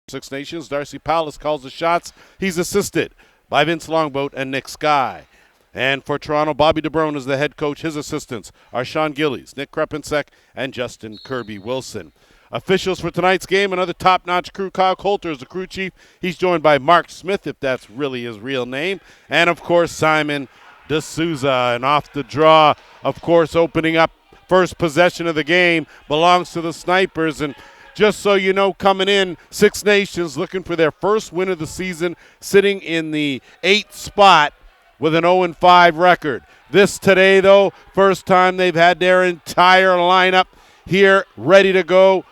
Six Nations, Darcy Palace calls the shots. He's assisted by Vince Longboat and Nick Skye. And for Toronto, Bobby DeBrone is the head coach. His assistants are Sean Gillies, Nick Krepensek, and Justin Kirby-Wilson. Officials for tonight's game, another top-notch crew. Kyle Coulter is the crew chief. He's joined by Mark Smith, if that's really his real name. And, of course, Simon D'Souza. And off the draw, of course, opening up first possession of the game belongs to the Snipers. And just so you know, coming in, Six Nations looking for their first win of the season, sitting in the 8th spot with an 0-5 record. This today, though, first time they've had their entire lineup here ready to go.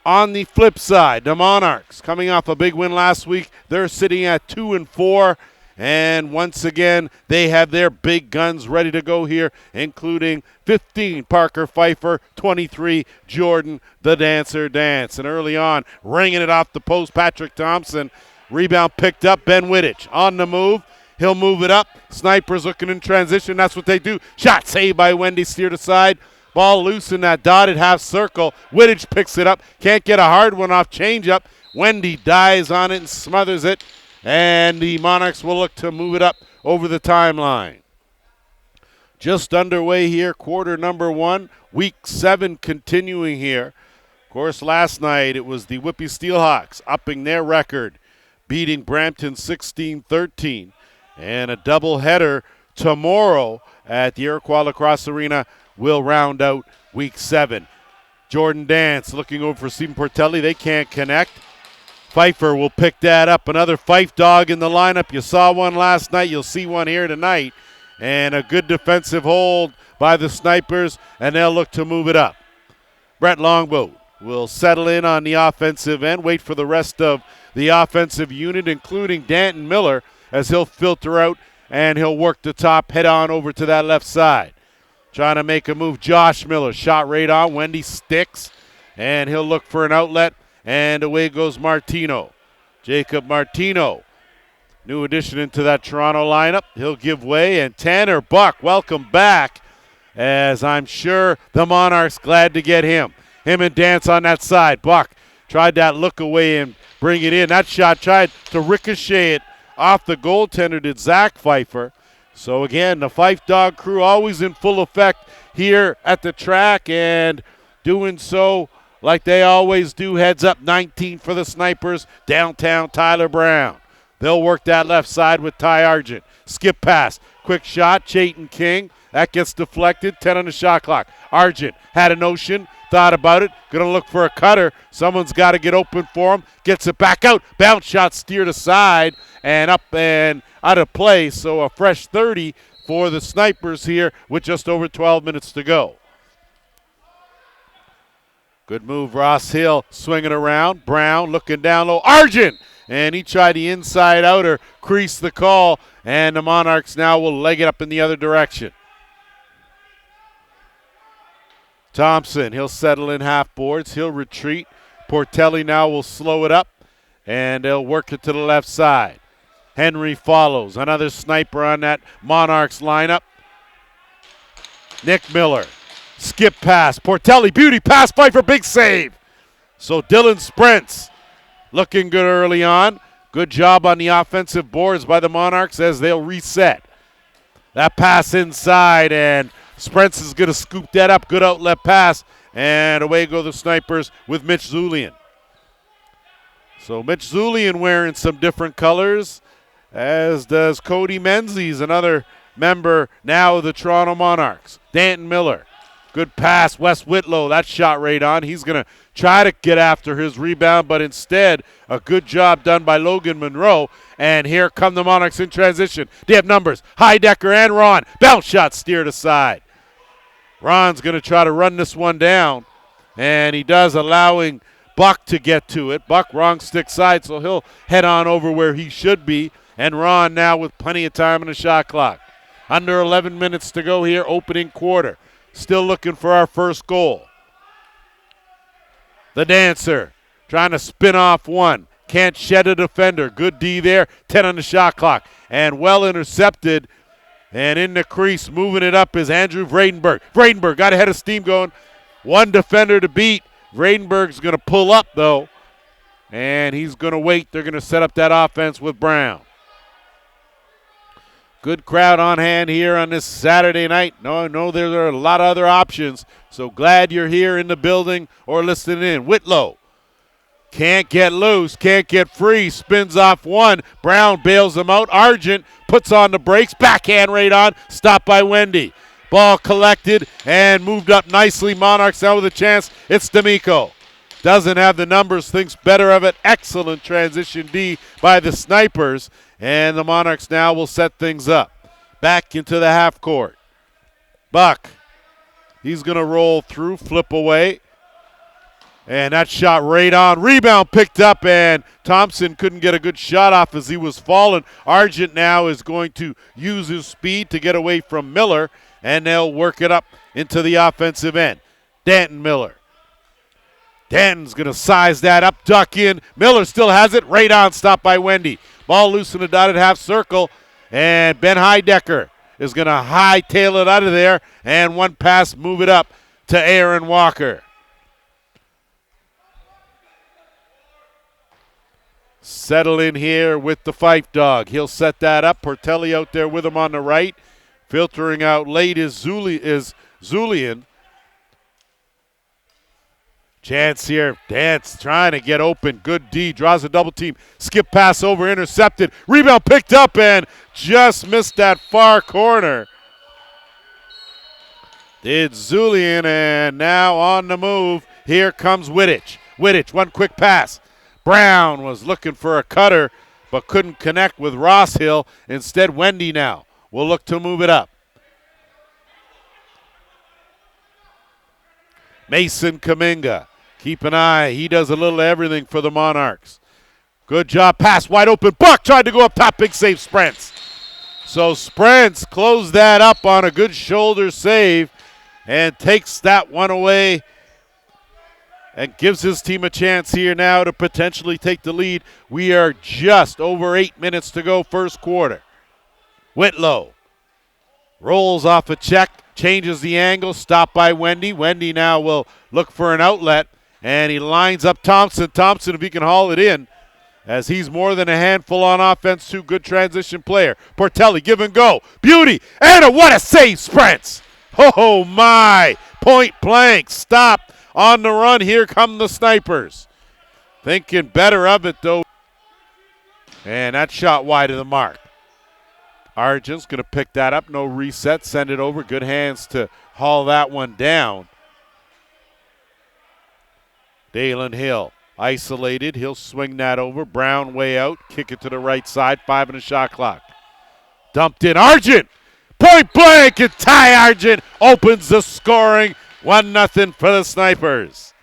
On the flip side, the Monarchs, coming off a big win last week, they're sitting at 2-4. And once again, they have their big guns ready to go here, including 15, Parker Pfeiffer, 23, Jordan, the Dancer Dance. And early on, ringing it off the post, Patrick Thompson. Rebound picked up, Ben Wittich on the move. He'll move it up. Snipers looking in transition. That's what they do. Shot saved by Wendy, steered aside. Ball loose in that dotted half circle. Wittich picks it up. Can't get a hard one off changeup. Wendy dives on it and smothers it. And the Monarchs will look to move it up over the timeline. Just underway here, quarter number 1. Week 7 continuing here. Of course, last night it was the Whippy Steelhawks upping their record, beating Brampton 16-13. And a doubleheader tomorrow at the Iroquois Lacrosse Arena will round out Week 7. Jordan Dance looking over for Stephen Portelli. They can't connect. Pfeiffer will pick that up. Another Fife dog in the lineup. You saw one last night. You'll see one here tonight. And a good defensive hold by the Snipers, and they'll look to move it up. Brett Longboat will settle in on the offensive end, wait for the rest of the offensive unit, including Danton Miller, as he'll filter out and he'll work the top, head on over to that left side. Trying to make a move, Josh Miller. Shot right on. Wendy sticks, and he'll look for an outlet, and away goes Martino. Jacob Martino, new addition into that Toronto lineup. He'll give way, and Tanner Buck, welcome back, as I'm sure the Monarchs glad to get him. Him and Dance on that side. Buck tried that look away and bring it in. That shot tried to ricochet it off the goaltender, did Zach Pfeiffer. So again, the Fife Dog crew always in full effect here at the track, and doing so like they always do. Heads up 19 for the Snipers, downtown Tyler Brown. They'll work that left side with Ty Argent. Skip pass, quick shot, Chayton King. That gets deflected, 10 on the shot clock. Argent had a notion, thought about it, going to look for a cutter. Someone's got to get open for him. Gets it back out. Bounce shot steered aside and up and out of play. So a fresh 30 for the Snipers here with just over 12 minutes to go. Good move, Ross Hill swinging around. Brown looking down low. Argent! And he tried the inside outer, crease the call, and the Monarchs now will leg it up in the other direction. Thompson, he'll settle in half boards. He'll retreat. Portelli now will slow it up, and they'll work it to the left side. Henry follows. Another sniper on that Monarchs lineup. Nick Miller. Skip pass. Portelli, beauty pass. Pfeiffer, big save. So Dylan sprints. Looking good early on. Good job on the offensive boards by the Monarchs as they'll reset. That pass inside, and Sprents is going to scoop that up. Good outlet pass, and away go the Snipers with Mitch Zulian. So Mitch Zulian wearing some different colors, as does Cody Menzies, another member now of the Toronto Monarchs. Danton Miller. Good pass, Wes Whitlow, that shot right on. He's going to try to get after his rebound, but instead a good job done by Logan Monroe. And here come the Monarchs in transition. They have numbers, Heidecker and Ron. Bounce shot steered aside. Ron's going to try to run this one down, and he does, allowing Buck to get to it. Buck wrong stick side, so he'll head on over where he should be. And Ron now with plenty of time on the shot clock. Under 11 minutes to go here, opening quarter. Still looking for our first goal. The Dancer trying to spin off one. Can't shed a defender. Good D there. 10 on the shot clock. And well intercepted. And in the crease, moving it up is Andrew Vradenberg. Vradenberg got ahead of steam going. One defender to beat. Vradenberg's going to pull up, though. And he's going to wait. They're going to set up that offense with Brown. Good crowd on hand here on this Saturday night. No, there are a lot of other options. So glad you're here in the building or listening in. Whitlow can't get loose, can't get free, spins off one. Brown bails him out. Argent puts on the brakes, backhand right on, stopped by Wendy. Ball collected and moved up nicely. Monarchs now with a chance. It's D'Amico. Doesn't have the numbers, thinks better of it. Excellent transition D by the Snipers. And the Monarchs now will set things up. Back into the half court. Buck. He's going to roll through, flip away. And that shot right on. Rebound picked up, and Thompson couldn't get a good shot off as he was falling. Argent now is going to use his speed to get away from Miller, and they'll work it up into the offensive end. Danton Miller. Danton's going to size that up, duck in. Miller still has it. Right on, stopped by Wendy. Ball loose in the dotted half circle, and Ben Heidecker is going to hightail it out of there, and one pass, move it up to Aaron Walker. Settle in here with the Fife dog. He'll set that up. Portelli out there with him on the right. Filtering out late is Zulian. Chance here. Dance trying to get open. Good D. Draws a double team. Skip pass over. Intercepted. Rebound picked up and just missed that far corner. Did Zulian, and now on the move. Here comes Wittich. Wittich, one quick pass. Brown was looking for a cutter but couldn't connect with Rosshill. Instead, Wendy now will look to move it up. Mason Kaminga. Keep an eye. He does a little everything for the Monarchs. Good job. Pass wide open. Buck tried to go up top. Big save, Sprents. So Sprents closed that up on a good shoulder save and takes that one away and gives his team a chance here now to potentially take the lead. We are just over 8 minutes to go, first quarter. Whitlow rolls off a check, changes the angle, stopped by Wendy. Wendy now will look for an outlet, and he lines up Thompson. Thompson, if he can haul it in, as he's more than a handful on offense, too. Good transition player. Portelli, give and go. Beauty, and what a save, Sprents. Oh, my. Point blank, stop. On the run, here come the Snipers. Thinking better of it, though. And that shot wide of the mark. Argent's going to pick that up. No reset. Send it over. Good hands to haul that one down. Dalen Hill isolated. He'll swing that over. Brown way out. Kick it to the right side. 5 in the shot clock. Dumped in. Argent! Point blank, and Ty Argent opens the scoring. 1-0 for the Snipers.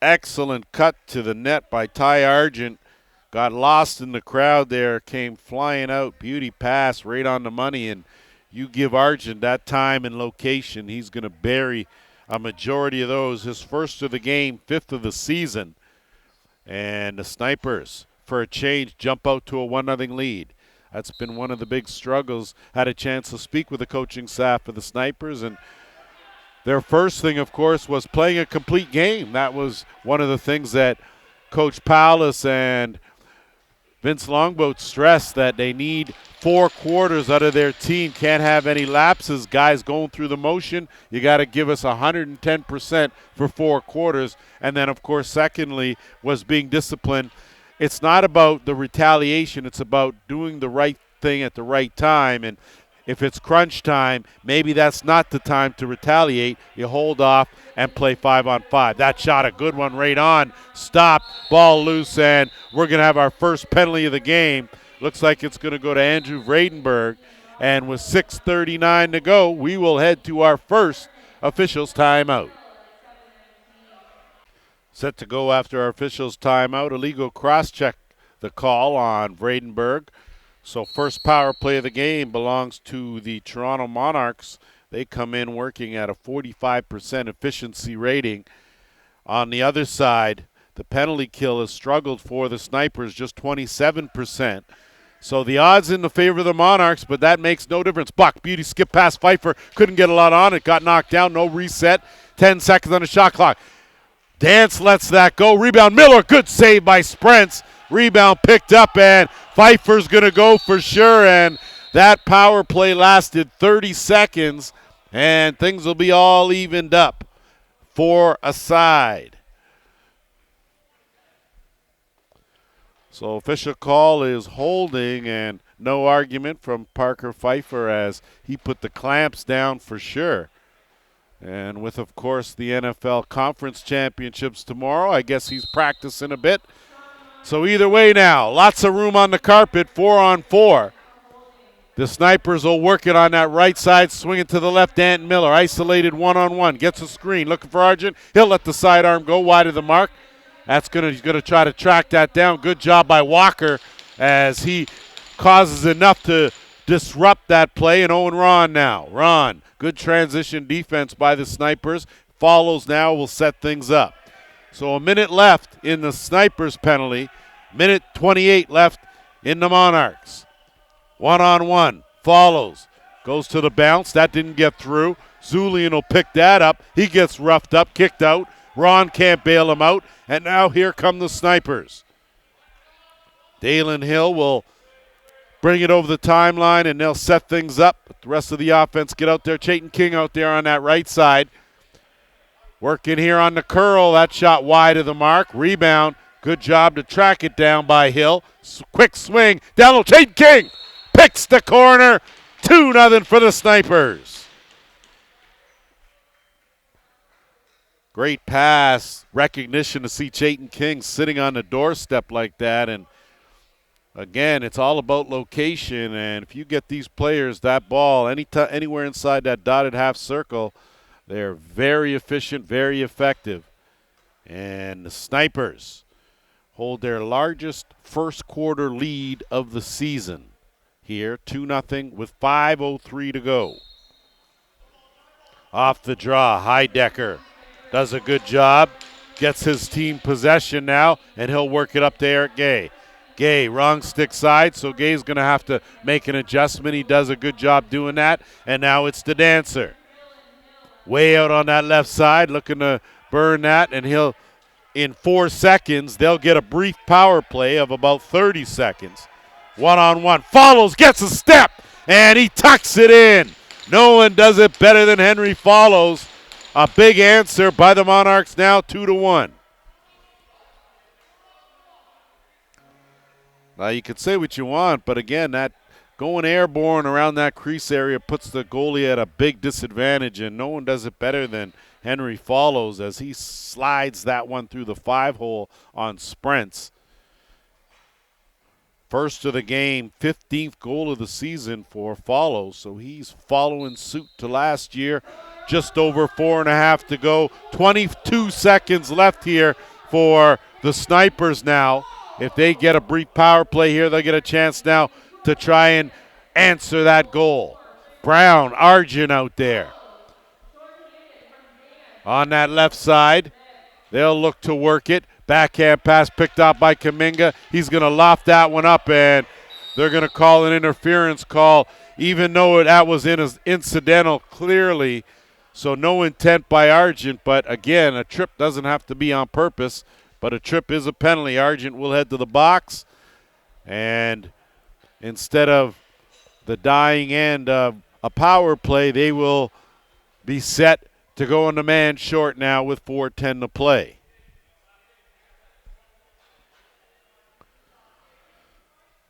Excellent cut to the net by Ty Argent. Got lost in the crowd there, came flying out. Beauty pass right on the money, and you give Argent that time and location, he's going to bury a majority of those. His first of the game, 5th of the season. And the Snipers, for a change, jump out to a 1-0 lead. That's been one of the big struggles. Had a chance to speak with the coaching staff of the Snipers, and their first thing, of course, was playing a complete game. That was one of the things that Coach Paulus and Vince Longboat stressed, that they need 4 quarters out of their team. Can't have any lapses, guys going through the motion. You got to give us 110% for 4 quarters. And then, of course, secondly, was being disciplined. It's not about the retaliation. It's about doing the right thing at the right time. And if it's crunch time, maybe that's not the time to retaliate. You hold off and play 5-on-5. That shot, a good one right on. Stop, ball loose, and we're going to have our first penalty of the game. Looks like it's going to go to Andrew Vradenberg. And with 6:39 to go, we will head to our first officials timeout. Set to go after our officials timeout. Illegal cross-check the call on Vradenberg. So first power play of the game belongs to the Toronto Monarchs. They come in working at a 45% efficiency rating. On the other side, the penalty kill has struggled for the Snipers, just 27%. So the odds in the favor of the Monarchs, but that makes no difference. Buck, beauty, skip past Pfeiffer. Couldn't get a lot on it. Got knocked down. No reset. 10 seconds on the shot clock. Dance lets that go. Rebound, Miller. Good save by Sprents. Rebound picked up, and Pfeiffer's going to go for sure. And that power play lasted 30 seconds, and things will be all evened up for a side. So official call is holding, and no argument from Parker Pfeiffer as he put the clamps down for sure. And with, of course, the NFL Conference Championships tomorrow, I guess he's practicing a bit. So either way now, lots of room on the carpet, 4-on-4. The Snipers will work it on that right side, swing it to the left. Ant Miller, isolated one-on-one, gets a screen, looking for Argent. He'll let the sidearm go wide of the mark. He's going to try to track that down. Good job by Walker as he causes enough to disrupt that play. And Owen Ron now. Ron, good transition defense by the Snipers. Follows now will set things up. So a minute left in the Snipers penalty. Minute 28 left in the Monarchs. One-on-one. Follows. Goes to the bounce. That didn't get through. Zulian will pick that up. He gets roughed up, kicked out. Ron can't bail him out. And now here come the Snipers. Dalen Hill will bring it over the timeline, and they'll set things up. The rest of the offense get out there. Chayton King out there on that right side. Working here on the curl. That shot wide of the mark. Rebound. Good job to track it down by Hill. Quick swing. Down low. Chayton King picks the corner. 2-0 for the Snipers. Great pass. Recognition to see Chayton King sitting on the doorstep like that. And again, it's all about location. And if you get these players that ball anywhere inside that dotted half circle, they're very efficient, very effective. And the Snipers hold their largest first quarter lead of the season here, 2-0 with 5:03 to go. Off the draw, Heidecker does a good job, gets his team possession now, and he'll work it up to Eric Gay. Gay, wrong stick side, so Gay's going to have to make an adjustment. He does a good job doing that, and now it's the Dancer. Way out on that left side, looking to burn that, and he'll, in 4 seconds, they'll get a brief power play of about 30 seconds. One-on-one, follows, gets a step, and he tucks it in. No one does it better than Henry Follows. A big answer by the Monarchs now, 2-1. Now you can say what you want, but again, that going airborne around that crease area puts the goalie at a big disadvantage, and no one does it better than Henry Follows as he slides that one through the 5-hole on Sprents. First of the game, 15th goal of the season for Follows, so he's following suit to last year. Just over 4.5 to go. 22 seconds left here for the Snipers now. If they get a brief power play here, they'll get a chance now to try and answer that goal. Brown, Argent out there. On that left side, they'll look to work it. Backhand pass picked up by Kaminga. He's going to loft that one up, and they're going to call an interference call, even though that was incidental clearly. So no intent by Argent, but again, a trip doesn't have to be on purpose, but a trip is a penalty. Argent will head to the box, and instead of the dying end of a power play, they will be set to go on the man short now with 4:10 to play.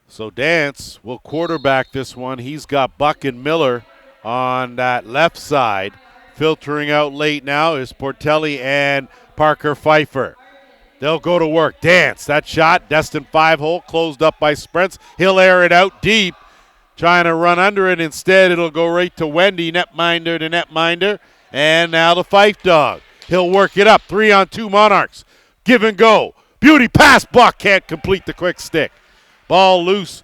So Dance will quarterback this one. He's got Buck and Miller on that left side. Filtering out late now is Portelli and Parker Pfeiffer. They'll go to work. Dance, that shot, destined 5-hole, closed up by Sprents. He'll air it out deep, trying to run under it. Instead, it'll go right to Wendy, netminder to netminder. And now the Fife dog. He'll work it up. 3-on-2 Monarchs. Give and go. Beauty pass. Buck can't complete the quick stick. Ball loose.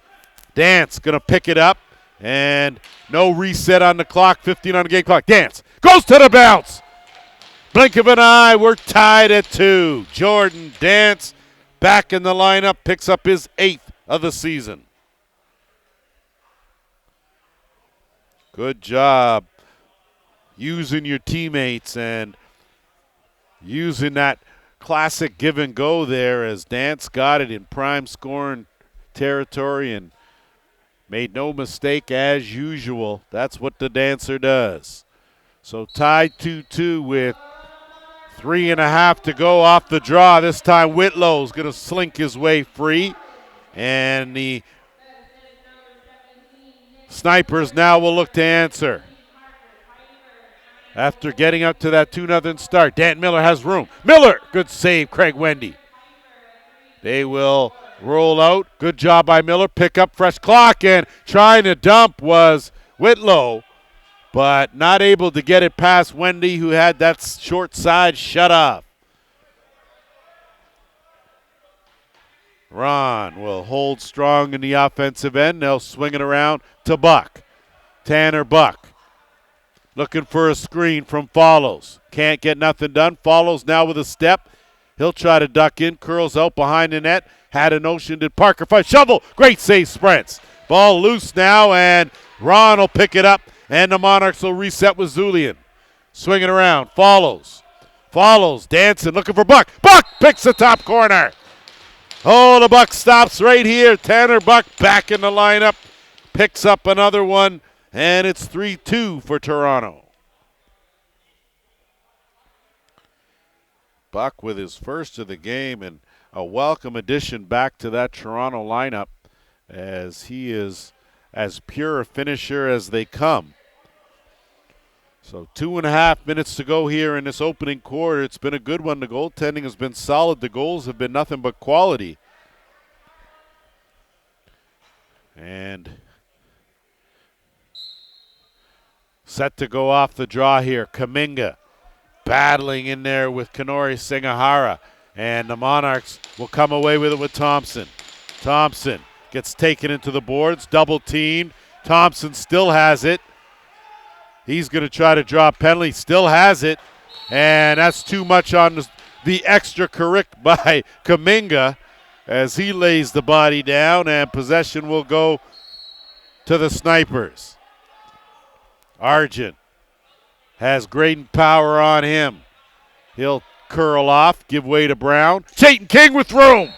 Dance going to pick it up. And no reset on the clock. 15 on the game clock. Dance goes to the bounce. Blink of an eye. We're tied at 2. Jordan Dance back in the lineup. Picks up his 8th of the season. Good job using your teammates and using that classic give and go there as Dance got it in prime scoring territory and made no mistake as usual. That's what the Dancer does. So tied 2-2 with 3.5 to go off the draw. This time Whitlow's going to slink his way free. And the Snipers now will look to answer. After getting up to that 2-0 start, Dan Miller has room. Miller, good save, Craig Wendy. They will roll out. Good job by Miller. Pick up fresh clock, and trying to dump was Whitlow, but not able to get it past Wendy, who had that short side shut off. Ron will hold strong in the offensive end. They'll swing it around to Buck. Tanner Buck looking for a screen from Follows. Can't get nothing done. Follows now with a step. He'll try to duck in, curls out behind the net. Had a notion, did Parker fight? Shovel, great save, Sprints. Ball loose now, and Ron will pick it up, and the Monarchs will reset with Zulian. Swinging around, Follows, dancing, looking for Buck. Buck picks the top corner. Oh, the Buck stops right here. Tanner Buck back in the lineup, picks up another one, and it's 3-2 for Toronto. Buck with his first of the game and a welcome addition back to that Toronto lineup, as he is as pure a finisher as they come. So 2.5 minutes to go here in this opening quarter. It's been a good one. The goaltending has been solid. The goals have been nothing but quality. And set to go off the draw here. Kaminga battling in there with Kanori Singahara. And the Monarchs will come away with it with Thompson. Thompson gets taken into the boards, double teamed. Thompson still has it. He's going to try to draw a penalty, still has it. And that's too much on the extra correct by Kaminga as he lays the body down, and possession will go to the Snipers. Argent has Graydon Power on him. He'll curl off, give way to Brown. Chayton King with room.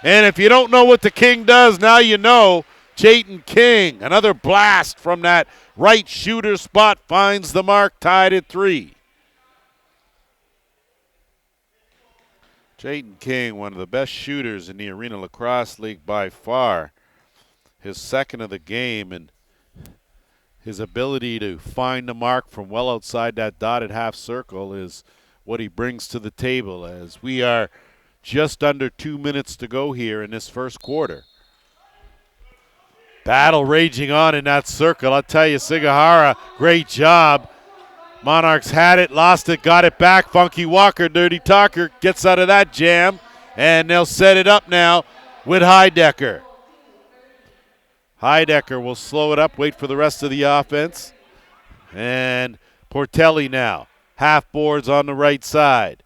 And if you don't know what the King does, now you know. Chayton King, another blast from that right shooter spot, finds the mark, tied at 3. Chayton King, one of the best shooters in the Arenalacrosseleague by far. His second of the game, and his ability to find the mark from well outside that dotted half circle is what he brings to the table, as we are just under 2 minutes to go here in this first quarter. Battle raging on in that circle. I'll tell you, Sigahara, great job. Monarchs had it, lost it, got it back. Funky Walker, Dirty Talker, gets out of that jam, and they'll set it up now with Heidecker. Heidecker will slow it up, wait for the rest of the offense. And Portelli now, half boards on the right side.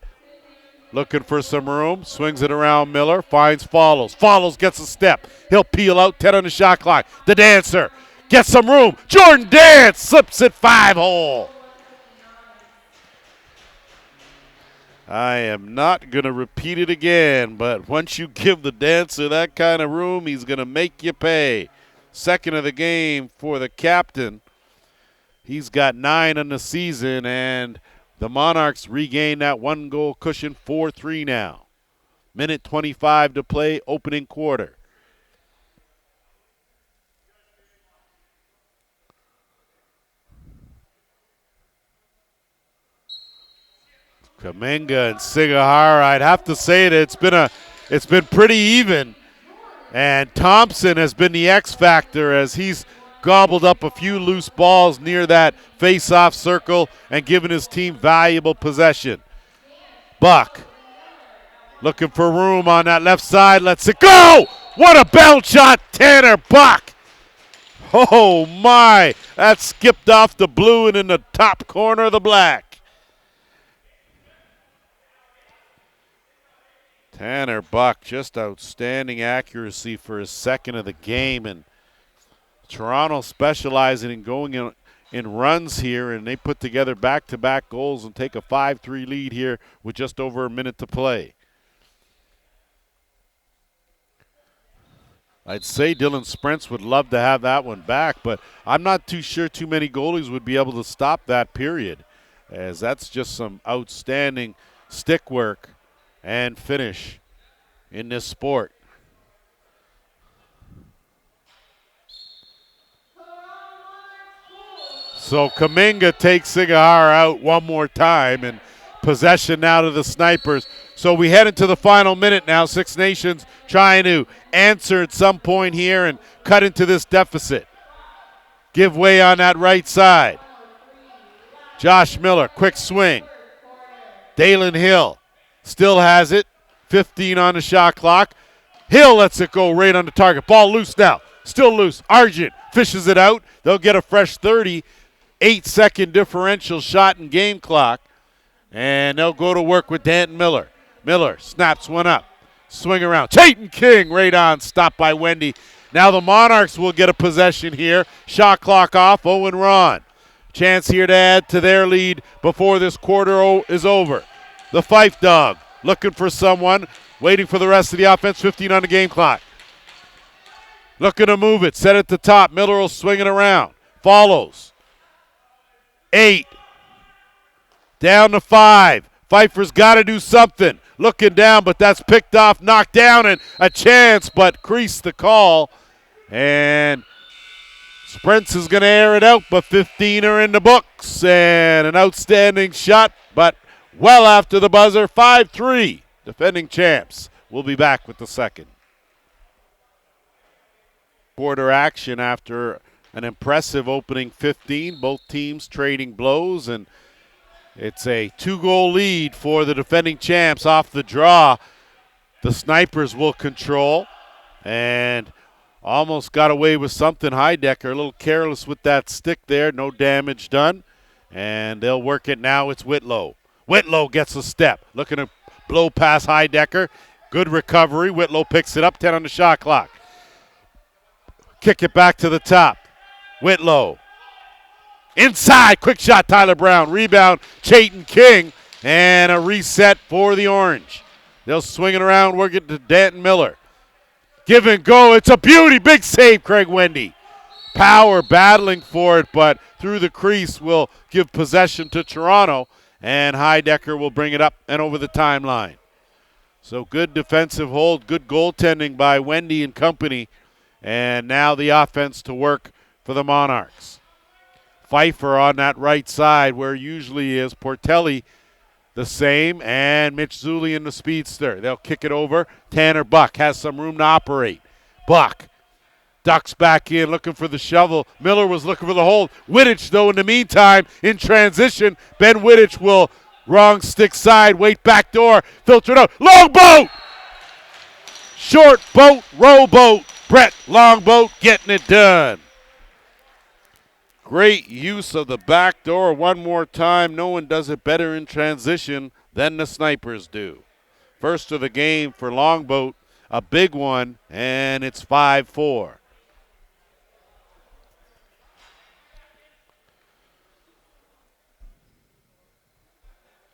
Looking for some room, swings it around Miller, finds Follows. Follows gets a step. He'll peel out, 10 on the shot clock. The Dancer gets some room. Jordan Dance slips it 5-hole. I am not going to repeat it again, but once you give the Dancer that kind of room, he's going to make you pay. Second of the game for the captain. He's got 9 on the season, and the Monarchs regain that 1-goal cushion, 4-3 now. Minute 25 to play, opening quarter. Kaminga and Sigahara, I'd have to say that it's been pretty even. And Thompson has been the X factor as he's gobbled up a few loose balls near that face-off circle and given his team valuable possession. Buck looking for room on that left side, lets it go! What a bounce shot, Tanner Buck! Oh my, that skipped off the blue and in the top corner of the black. Tanner Buck, just outstanding accuracy for his second of the game, and Toronto specializing in going in runs here, and they put together back-to-back goals and take a 5-3 lead here with just over a minute to play. I'd say Dylan Sprents would love to have that one back, but I'm not too sure too many goalies would be able to stop that period, as that's just some outstanding stick work and finish in this sport. So Kuminga takes Sigahara out one more time, and possession now to the Snipers. So we head into the final minute now. Six Nations trying to answer at some point here and cut into this deficit. Give way on that right side. Josh Miller, quick swing. Dalen Hill still has it. 15 on the shot clock. Hill lets it go right on the target. Ball loose now. Still loose. Argent fishes it out. They'll get a fresh 30. 8-second differential shot in game clock. And they'll go to work with Danton Miller. Miller snaps one up. Swing around. Chayton King right on. Stopped by Wendy. Now the Monarchs will get a possession here. Shot clock off. Owen Ron. Chance here to add to their lead before this quarter is over. The Fife Dog looking for someone. Waiting for the rest of the offense. 15 on the game clock. Looking to move it. Set at the top. Miller will swing it around. Follows. 8. Down to 5. Pfeiffer's got to do something. Looking down, but that's picked off, knocked down, and a chance, but creased the call. And Sprents is going to air it out, but 15 are in the books. And an outstanding shot, but well after the buzzer. 5-3. Defending champs. We'll be back with the second. Quarter action after an impressive opening 15. Both teams trading blows, and it's a 2-goal lead for the defending champs off the draw. The Snipers will control, and almost got away with something. Heidecker a little careless with that stick there. No damage done, and they'll work it now. It's Whitlow. Whitlow gets a step. Looking to blow past Heidecker. Good recovery. Whitlow picks it up. 10 on the shot clock. Kick it back to the top. Whitlow. Inside. Quick shot, Tyler Brown. Rebound, Chayton King. And a reset for the Orange. They'll swing it around, work it to Danton Miller. Give and go. It's a beauty. Big save, Craig Wendy. Power battling for it, but through the crease will give possession to Toronto. And Heidecker will bring it up and over the timeline. So good defensive hold, good goaltending by Wendy and company. And now the offense to work for the Monarchs. Pfeiffer on that right side where usually is. Portelli the same, and Mitch Zulian the speedster. They'll kick it over. Tanner Buck has some room to operate. Buck ducks back in, looking for the shovel. Miller was looking for the hold. Wittich, though, in the meantime, in transition. Ben Wittich will wrong stick side, wait back door, filter it out. Long boat! Short boat, rowboat. Brett Longboat getting it done. Great use of the back door one more time. No one does it better in transition than the Snipers do. First of the game for Longboat, a big one, and it's 5-4.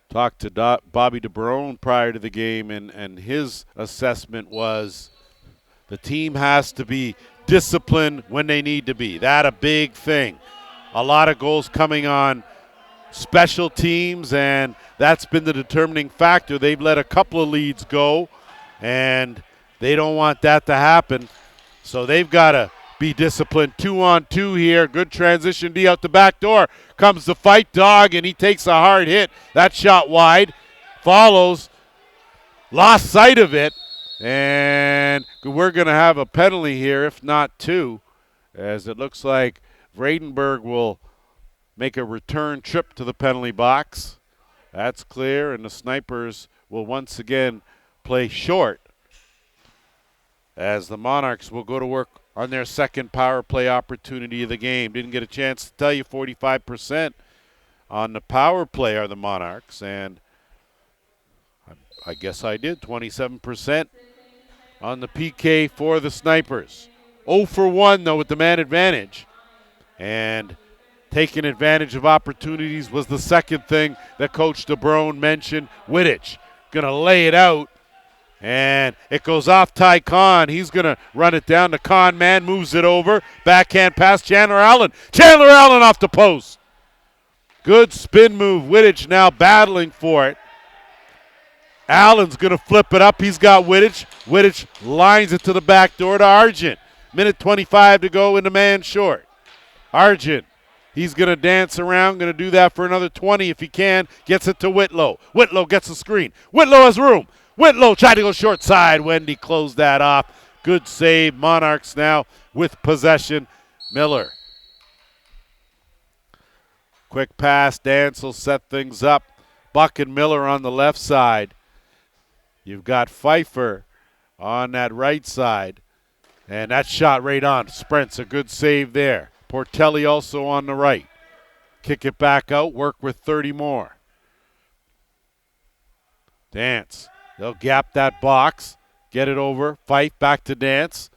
Talked to Bobby DeBrone prior to the game, and his assessment was the team has to be disciplined when they need to be. That a big thing. A lot of goals coming on special teams, and that's been the determining factor. They've let a couple of leads go, and they don't want that to happen. So they've got to be disciplined. 2-on-2 here. Good transition D out the back door. Comes the Fight Dog, and he takes a hard hit. That shot wide. Follows. Lost sight of it. And we're going to have a penalty here, if not two, as it looks like Vradenberg will make a return trip to the penalty box. That's clear, and the Snipers will once again play short as the Monarchs will go to work on their second power play opportunity of the game. Didn't get a chance to tell you 45% on the power play are the Monarchs, and I guess I did. 27% on the PK for the Snipers. 0 for 1, though, with the man advantage. And taking advantage of opportunities was the second thing that Coach DeBrone mentioned. Wittich going to lay it out. And it goes off Ty Khan. He's going to run it down. The Khan man moves it over. Backhand pass, Chandler Allen. Chandler Allen off the post. Good spin move. Wittich now battling for it. Allen's going to flip it up. He's got Wittich. Wittich lines it to the back door to Argent. Minute 25 to go in the man short. Argent, he's going to dance around. Going to do that for another 20 if he can. Gets it to Whitlow. Whitlow gets the screen. Whitlow has room. Whitlow tried to go short side. Wendy closed that off. Good save. Monarchs now with possession. Miller. Quick pass. Dance will set things up. Buck and Miller on the left side. You've got Pfeiffer on that right side. And that shot right on. Sprints, a good save there. Portelli also on the right. Kick it back out. Work with 30 more. Dance. They'll gap that box. Get it over. Fight back to Dance.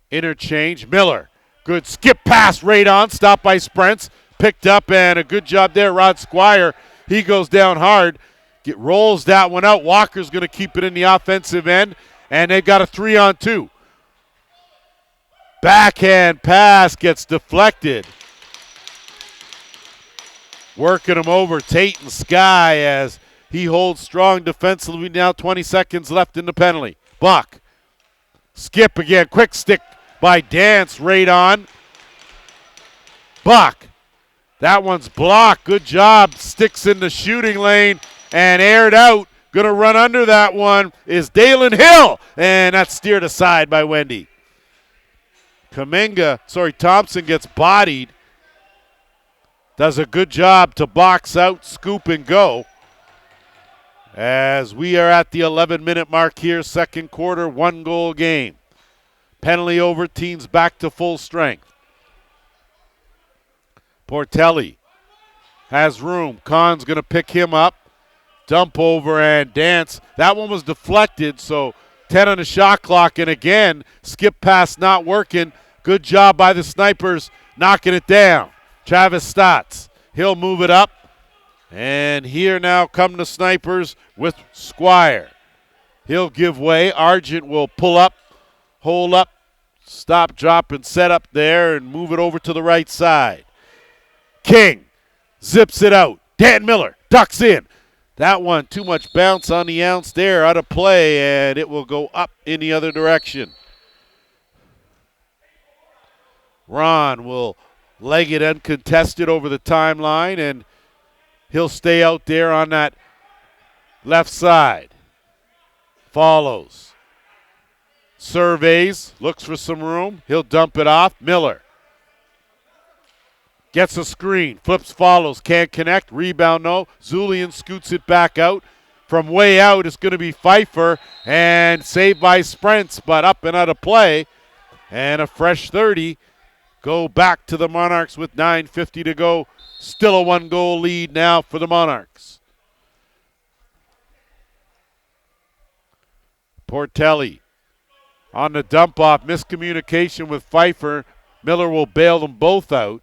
Interchange. Miller. Good skip pass right on. Stopped by Sprents. Picked up and a good job there. Rod Squire. He goes down hard. Rolls that one out. Walker's going to keep it in the offensive end. And they've got a 3-on-2. Backhand pass gets deflected. Working him over. Tate and Sky as he holds strong defensively. Now 20 seconds left in the penalty. Buck. Skip again. Quick stick by Dance right on. Buck. That one's blocked. Good job. Sticks in the shooting lane and aired out. Going to run under that one is Dalen Hill. And that's steered aside by Wendy. Thompson gets bodied. Does a good job to box out, scoop, and go. As we are at the 11-minute mark here, second quarter, 1-goal game. Penalty over, teams back to full strength. Portelli has room. Kahn's going to pick him up. Dump over and Dance. That one was deflected, so 10 on the shot clock. And again, skip pass not working. Good job by the Snipers knocking it down. Travis Stotts. He'll move it up. And here now come the Snipers with Squire. He'll give way. Argent will pull up, hold up, stop, drop, and set up there and move it over to the right side. King zips it out. Dan Miller ducks in. That one, too much bounce on the ounce there, out of play, and it will go up in the other direction. Ron will leg it uncontested over the timeline, and he'll stay out there on that left side. Follows. Surveys, looks for some room. He'll dump it off. Miller gets a screen, flips, follows, can't connect, rebound no. Zulian scoots it back out. From way out, it's going to be Pfeiffer, and saved by Sprents, but up and out of play. And a fresh 30. Go back to the Monarchs with 9:50 to go. Still a 1-goal lead now for the Monarchs. Portelli on the dump off, miscommunication with Pfeiffer. Miller will bail them both out.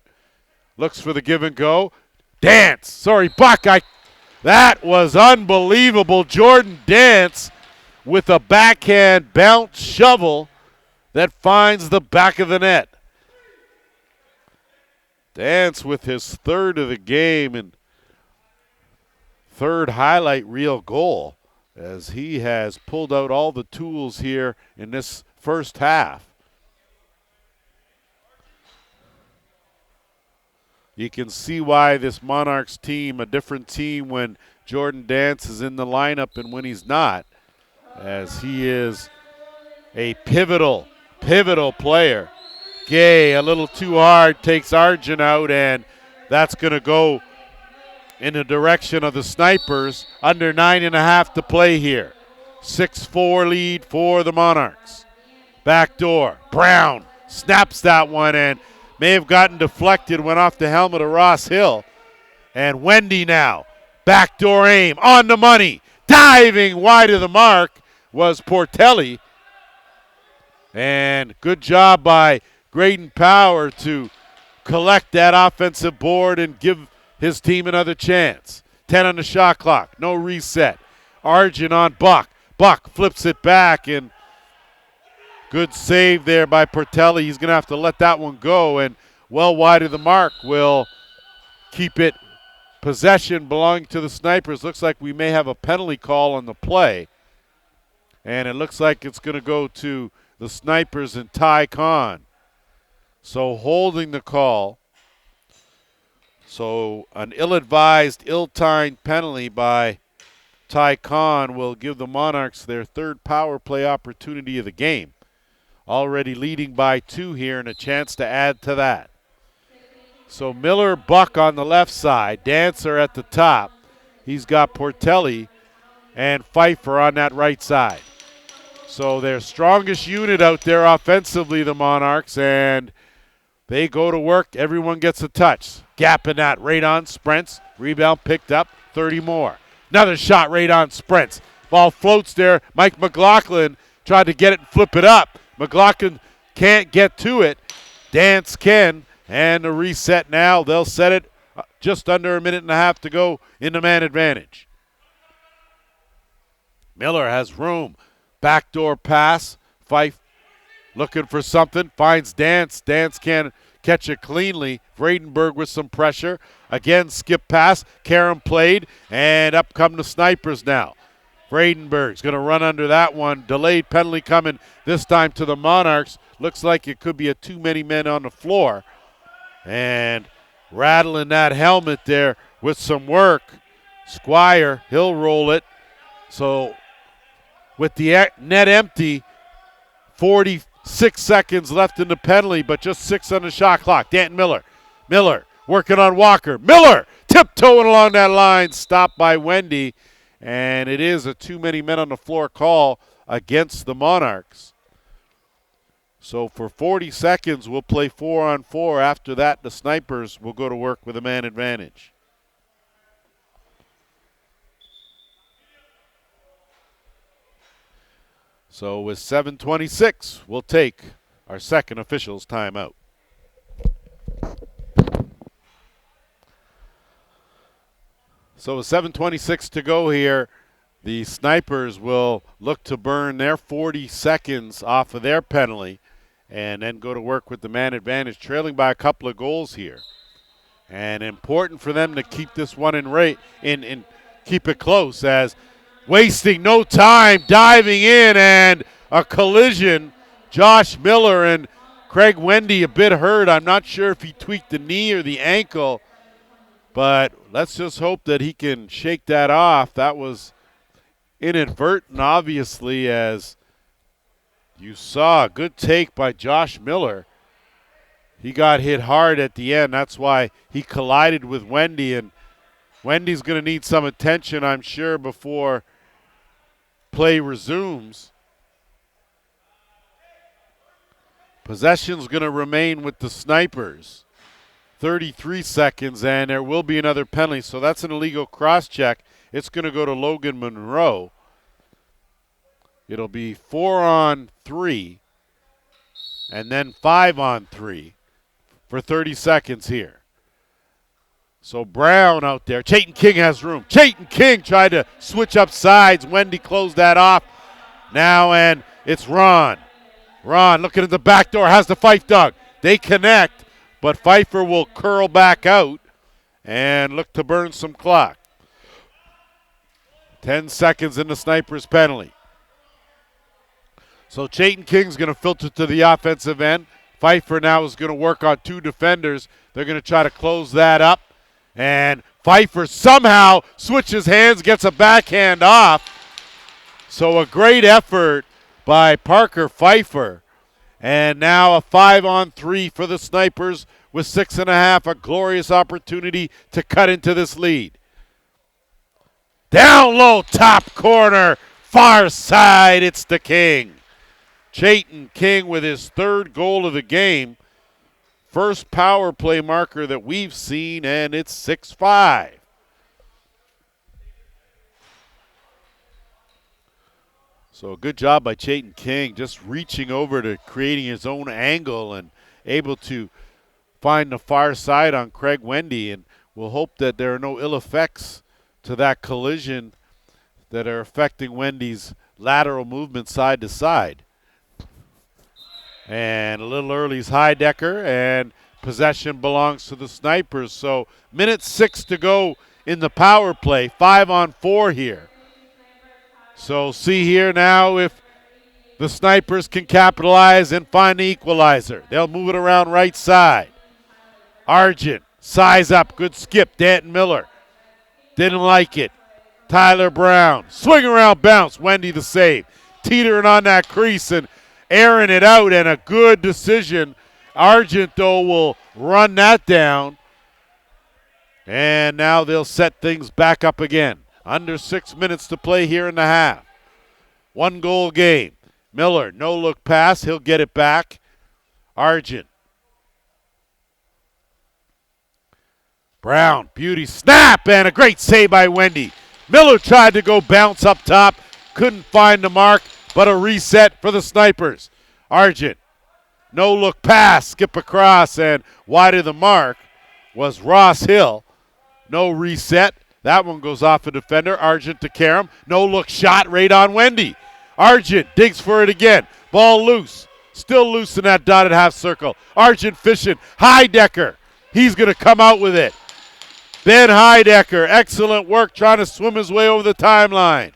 Looks for the give and go. Buck. That was unbelievable. Jordan Dance with a backhand bounce shovel that finds the back of the net. Dance with his third of the game and third highlight reel goal as he has pulled out all the tools here in this first half. You can see why this Monarchs team, a different team when Jordan Dance is in the lineup and when he's not, as he is a pivotal player. Gay, a little too hard, takes Argent out, and that's going to go in the direction of the Snipers. Under 9.5 to play here. 6-4 lead for the Monarchs. Back door. Brown snaps that one and may have gotten deflected, went off the helmet of Ross Hill. And Wendy now. Backdoor aim on the money. Diving wide of the mark was Portelli. And good job by Graydon Power to collect that offensive board and give his team another chance. 10 on the shot clock. No reset. Argent on Buck. Buck flips it back, and good save there by Portelli. He's going to have to let that one go, and well wide of the mark will keep it possession belonging to the Snipers. Looks like we may have a penalty call on the play, and it looks like it's going to go to the Snipers and Ty Khan. So holding the call. So an ill-advised, ill-timed penalty by Ty Khan will give the Monarchs their third power play opportunity of the game. Already leading by 2 here and a chance to add to that. So Miller, Buck on the left side, Dancer at the top. He's got Portelli and Pfeiffer on that right side. So their strongest unit out there offensively, the Monarchs, and they go to work. Everyone gets a touch. Gap in that. Radon sprints. Rebound picked up. 30 more. Another shot. Radon sprints. Ball floats there. Mike McLaughlin tried to get it and flip it up. McLaughlin can't get to it. Dance can. And a reset now. They'll set it just under a minute and a half to go in the man advantage. Miller has room. Backdoor pass. Fife looking for something. Finds Dance. Dance can't catch it cleanly. Vradenberg with some pressure. Again, skip pass. Karam played. And up come the Snipers now. Vradenberg's going to run under that one. Delayed penalty coming this time to the Monarchs. Looks like it could be a too many men on the floor. And rattling that helmet there with some work. Squire, he'll roll it. So with the net empty, 46 seconds left in the penalty, but just 6 on the shot clock. Danton Miller. Miller working on Walker. Miller tiptoeing along that line. Stopped by Wendy. And it is a too many men on the floor call against the Monarchs. So for 40 seconds, we'll play 4-on-4. After that, the Snipers will go to work with a man advantage. So with 7:26, we'll take our second officials timeout. So with 7:26 to go here, the Snipers will look to burn their 40 seconds off of their penalty and then go to work with the man advantage, trailing by a couple of goals here. And important for them to keep this one in keep it close, as wasting no time, diving in, and a collision. Josh Miller and Craig Wendy a bit hurt. I'm not sure if he tweaked the knee or the ankle, but let's just hope that he can shake that off. That was inadvertent, obviously, as you saw a good take by Josh Miller. He got hit hard at the end. That's why he collided with Wendy, and Wendy's going to need some attention, I'm sure, before play resumes. Possession's going to remain with the Snipers. 33 seconds, and there will be another penalty. So that's an illegal cross-check. It's going to go to Logan Monroe. It'll be 4-on-3 and then 5-on-3 for 30 seconds here. So Brown out there. Chayton King has room. Chayton King tried to switch up sides. Wendy closed that off now, and it's Ron. Ron looking at the back door, has the Fife dog. They connect, but Pfeiffer will curl back out and look to burn some clock. 10 seconds in the Snipers penalty. So Chayton King's going to filter to the offensive end. Pfeiffer now is going to work on 2 defenders. They're going to try to close that up. And Pfeiffer somehow switches hands, gets a backhand off. So a great effort by Parker Pfeiffer. And now a 5-on-3 for the Snipers with 6.5. A glorious opportunity to cut into this lead. Down low, top corner, far side, it's the King. Chayton King with his 3rd goal of the game. First power play marker that we've seen, and it's 6-5. So a good job by Chayton King, just reaching over to creating his own angle and able to find the far side on Craig Wendy. And we'll hope that there are no ill effects to that collision that are affecting Wendy's lateral movement side to side. And a little early's Heidecker, and possession belongs to the Snipers. So minute 6 to go in the power play, 5-on-4 here. So see here now if the Snipers can capitalize and find the equalizer. They'll move it around right side. Argent, size up, good skip, Danton Miller. Didn't like it. Tyler Brown, swing around bounce, Wendy the save. Teetering on that crease and airing it out, and a good decision. Argent, though, will run that down. And now they'll set things back up again. Under 6 minutes to play here in the half. 1-goal game. Miller, no-look pass. He'll get it back. Argent. Brown, beauty snap, and a great save by Wendy. Miller tried to go bounce up top. Couldn't find the mark, but a reset for the Snipers. Argent, no-look pass, skip across, and wide of the mark was Ross Hill. No reset. That one goes off a defender. Argent to Karam. No-look shot right on Wendy. Argent digs for it again. Ball loose. Still loose in that dotted half circle. Argent fishing. Heidecker. He's going to come out with it. Ben Heidecker. Excellent work trying to swim his way over the timeline.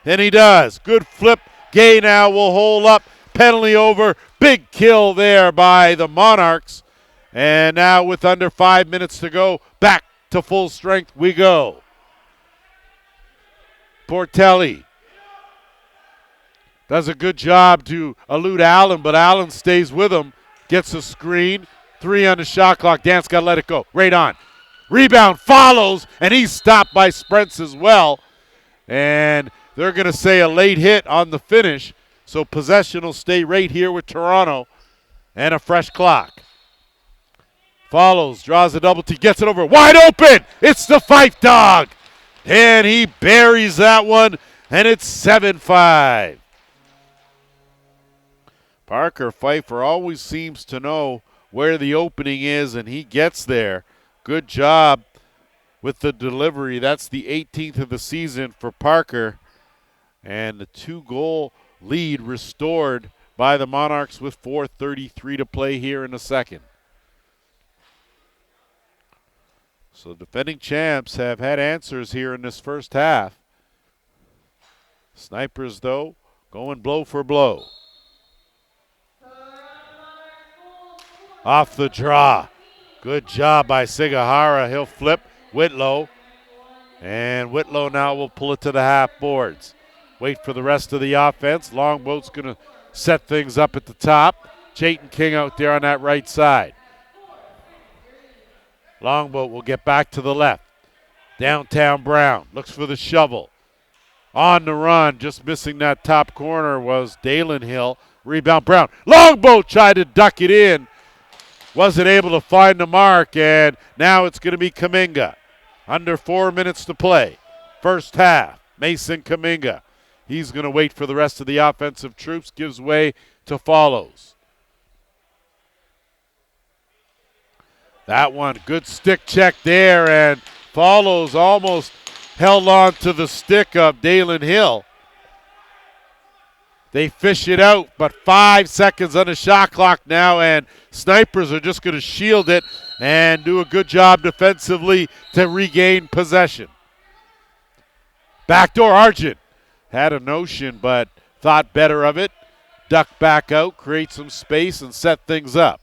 And he does. Good flip. Gay now will hold up. Penalty over. Big kill there by the Monarchs. And now with under 5 minutes to go, back to full strength we go. Portelli does a good job to elude Allen, but Allen stays with him. Gets a screen. 3 on the shot clock. Dan's got to let it go. Right on. Rebound follows, and he's stopped by Sprents as well. And they're going to say a late hit on the finish. So possession will stay right here with Toronto and a fresh clock. Follows, draws a double T, gets it over. Wide open! It's the Fife dog! And he buries that one, and it's 7-5. Parker Pfeiffer always seems to know where the opening is, and he gets there. Good job with the delivery. That's the 18th of the season for Parker. And the 2-goal lead restored by the Monarchs with 4:33 to play here in the second. So defending champs have had answers here in this first half. Snipers, though, going blow for blow. Off the draw. Good job by Sigahara. He'll flip. Whitlow. And Whitlow now will pull it to the half boards. Wait for the rest of the offense. Longboat's going to set things up at the top. Chayton King out there on that right side. Longboat will get back to the left. Downtown Brown looks for the shovel. On the run, just missing that top corner was Dalen Hill. Rebound Brown. Longboat tried to duck it in. Wasn't able to find the mark, and now it's going to be Kuminga. Under 4 minutes to play. First half, Mason Kuminga. He's going to wait for the rest of the offensive troops. Gives way to Follows. That one, good stick check there, and Follows almost held on to the stick of Dalen Hill. They fish it out, but 5 seconds on the shot clock now, and Snipers are just going to shield it and do a good job defensively to regain possession. Backdoor Argent had a notion, but thought better of it. Duck back out, create some space, and set things up.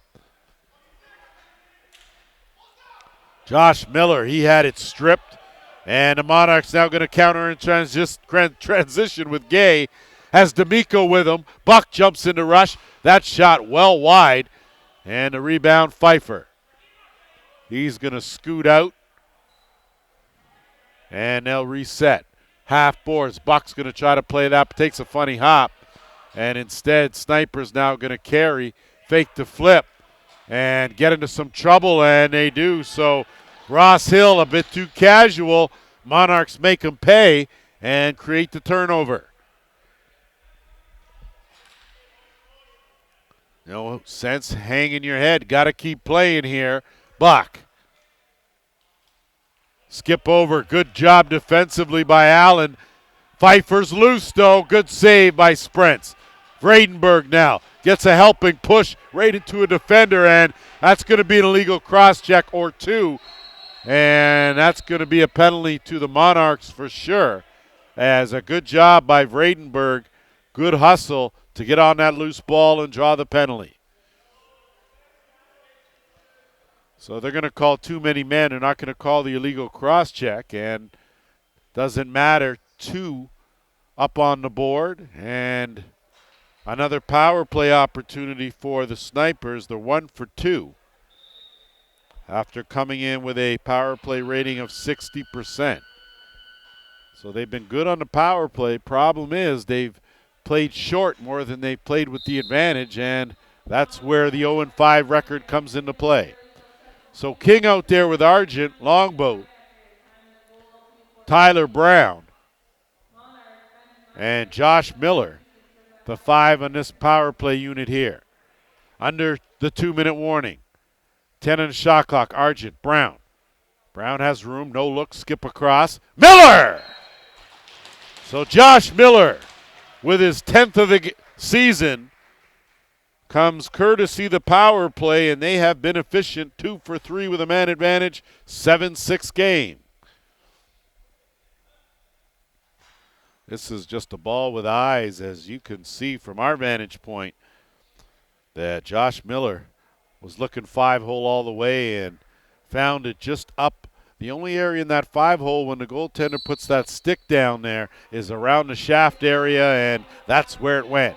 Josh Miller, he had it stripped, and the Monarchs now going to counter and transition with Gay. Has D'Amico with him. Buck jumps into rush. That shot well wide, and the rebound Pfeiffer. He's going to scoot out, and they'll reset. Half boards. Buck's going to try to play that, but takes a funny hop, and instead Snipers now going to carry, fake the flip, and get into some trouble, and they do. So Ross Hill a bit too casual. Monarchs make him pay and create the turnover. No sense hanging your head. Got to keep playing here. Buck. Skip over. Good job defensively by Allen. Pfeiffer's loose, though. Good save by Sprents. Vredenberg now gets a helping push right into a defender, and that's going to be an illegal cross-check or two. And that's going to be a penalty to the Monarchs for sure. As a good job by Vredenberg. Good hustle to get on that loose ball and draw the penalty. So they're going to call too many men. They're not going to call the illegal cross-check, and doesn't matter. 2 up on the board, and another power play opportunity for the Snipers. They're 1 for 2 after coming in with a power play rating of 60%. So they've been good on the power play. Problem is they've played short more than they've played with the advantage, and that's where the 0-5 record comes into play. So King out there with Argent, Longboat, Tyler Brown, and Josh Miller, the 5 on this power play unit here. Under the 2-minute warning. 10 on the shot clock. Argent, Brown. Brown has room, no look, skip across. Miller! So Josh Miller, with his 10th of the season, comes courtesy the power play, and they have been efficient. 2 for 3 with a man advantage, 7-6 game. This is just a ball with eyes, as you can see from our vantage point, that Josh Miller was looking 5-hole all the way and found it just up. The only area in that 5-hole when the goaltender puts that stick down there is around the shaft area, and that's where it went.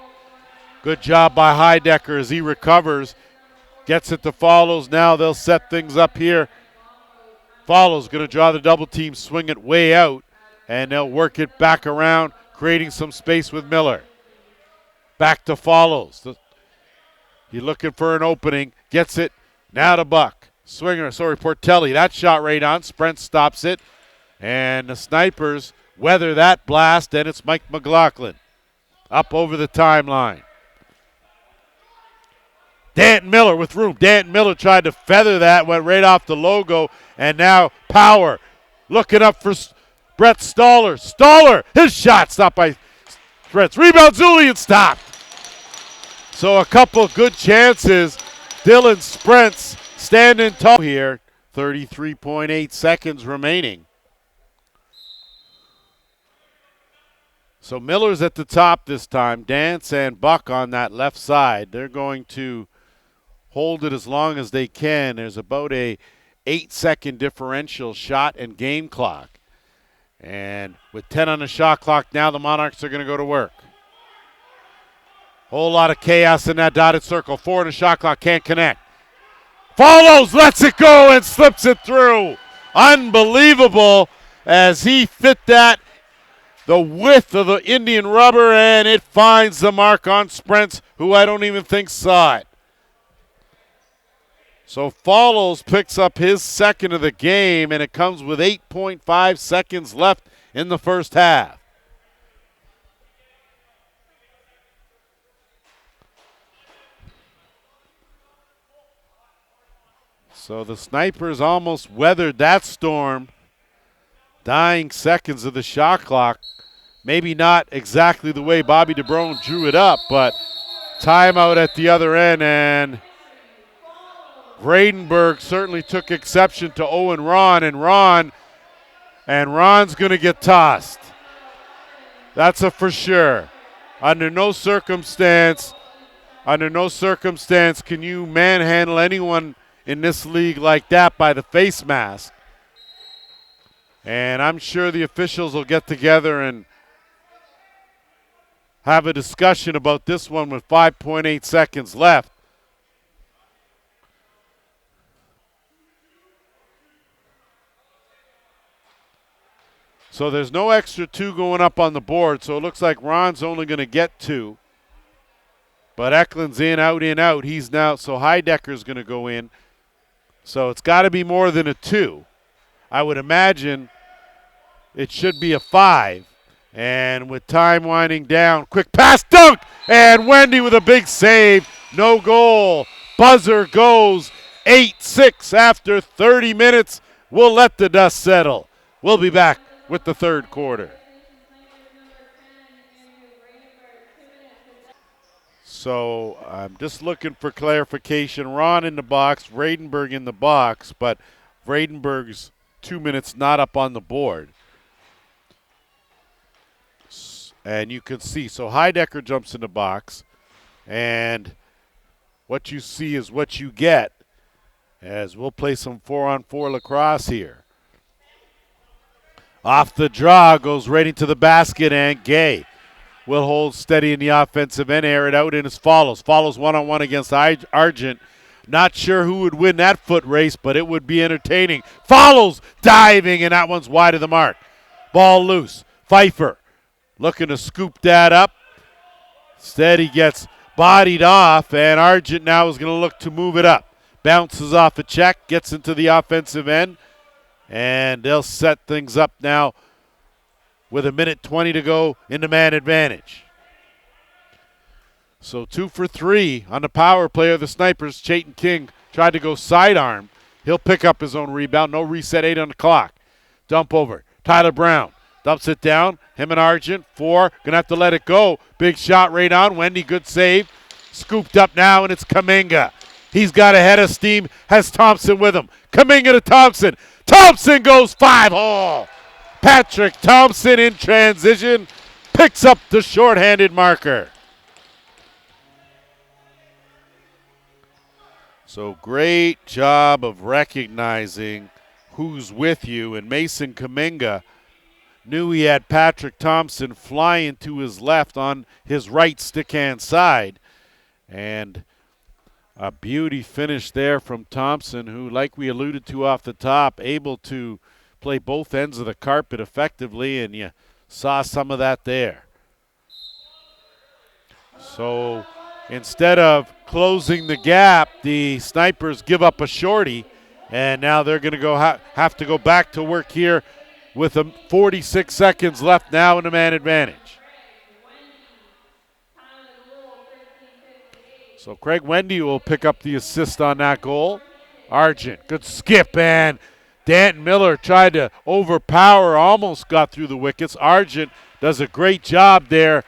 Good job by Heidecker as he recovers. Gets it to Follows. Now they'll set things up here. Follows going to draw the double team, swing it way out, and they'll work it back around, creating some space with Miller. Back to Follows. He's looking for an opening. Gets it. Now to Buck. Portelli. That shot right on. Sprent stops it. And the Snipers weather that blast, and it's Mike McLaughlin up over the timeline. Danton Miller with room. Danton Miller tried to feather that, went right off the logo, and now Power looking up for Brett Stoller. Stoller, his shot stopped by Sprents. Rebound, Zulian stopped. So a couple good chances. Dylan Sprents standing tall here. 33.8 seconds remaining. So Miller's at the top this time. Dance and Buck on that left side. They're going to hold it as long as they can. There's about a 8-second differential shot and game clock. And with 10 on the shot clock now, the Monarchs are going to go to work. Whole lot of chaos in that dotted circle. 4 on the shot clock, can't connect. Follows, lets it go and slips it through. Unbelievable as he fit that the width of the Indian rubber, and it finds the mark on Sprents, who I don't even think saw it. So Follows picks up his second of the game, and it comes with 8.5 seconds left in the first half. So the Snipers almost weathered that storm. Dying seconds of the shot clock. Maybe not exactly the way Bobby DeBrone drew it up, but timeout at the other end, and Vredenberg certainly took exception to Owen Ron, and Ron's going to get tossed. That's a for sure. Under no circumstance can you manhandle anyone in this league like that by the face mask. And I'm sure the officials will get together and have a discussion about this one with 5.8 seconds left. So there's no extra 2 going up on the board, so it looks like Ron's only going to get 2. But Eklund's in, out. He's now, so Heidecker's going to go in. So it's got to be more than a 2. I would imagine it should be a 5. And with time winding down, quick pass, dunk! And Wendy with a big save. No goal. Buzzer goes 8-6 after 30 minutes. We'll let the dust settle. We'll be back with the third quarter. So I'm just looking for clarification. Ron in the box, Vredenberg in the box, but Vredenberg's 2 minutes not up on the board. And you can see, so Heidecker jumps in the box, and what you see is what you get, as we'll play some 4-on-4 lacrosse here. Off the draw, goes right into the basket, and Gay will hold steady in the offensive end, air it out, and it's Follows. Follows one-on-one against Argent. Not sure who would win that foot race, but it would be entertaining. Follows diving, and that one's wide of the mark. Ball loose. Pfeiffer looking to scoop that up. Instead, he gets bodied off, and Argent now is going to look to move it up. Bounces off a check, gets into the offensive end, and they'll set things up now with 1:20 to go in the man advantage. So 2 for 3 on the power play of the Snipers. Chayton King tried to go sidearm. He'll pick up his own rebound. No reset, 8 on the clock. Dump over. Tyler Brown dumps it down. Him and Argent, 4. Gonna have to let it go. Big shot right on. Wendy, good save. Scooped up now, and it's Kuminga. He's got a head of steam. Has Thompson with him. Kuminga to Thompson. Thompson goes 5-hole. Patrick Thompson in transition picks up the shorthanded marker. So great job of recognizing who's with you, and Mason Kuminga knew he had Patrick Thompson flying to his left on his right stickhand side, and a beauty finish there from Thompson, who, like we alluded to off the top, able to play both ends of the carpet effectively, and you saw some of that there. So instead of closing the gap, the Snipers give up a shorty, and now they're going to go have to go back to work here with 46 seconds left now in the man advantage. So Craig Wendy will pick up the assist on that goal. Argent, good skip, and Danton Miller tried to overpower, almost got through the wickets. Argent does a great job there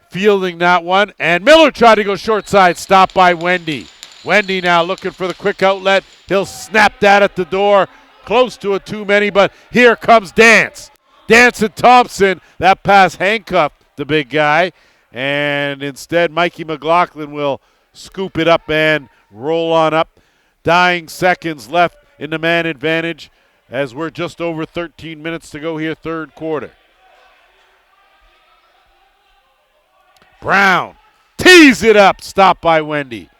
fielding that one, and Miller tried to go short side, stopped by Wendy. Wendy now looking for the quick outlet. He'll snap that at the door, close to a too many, but here comes Dance. Dance and Thompson, that pass handcuffed the big guy, and instead Mikey McLaughlin will scoop it up and roll on up. Dying seconds left in the man advantage as we're just over 13 minutes to go here, third quarter. Brown tees it up, stopped by Wendy.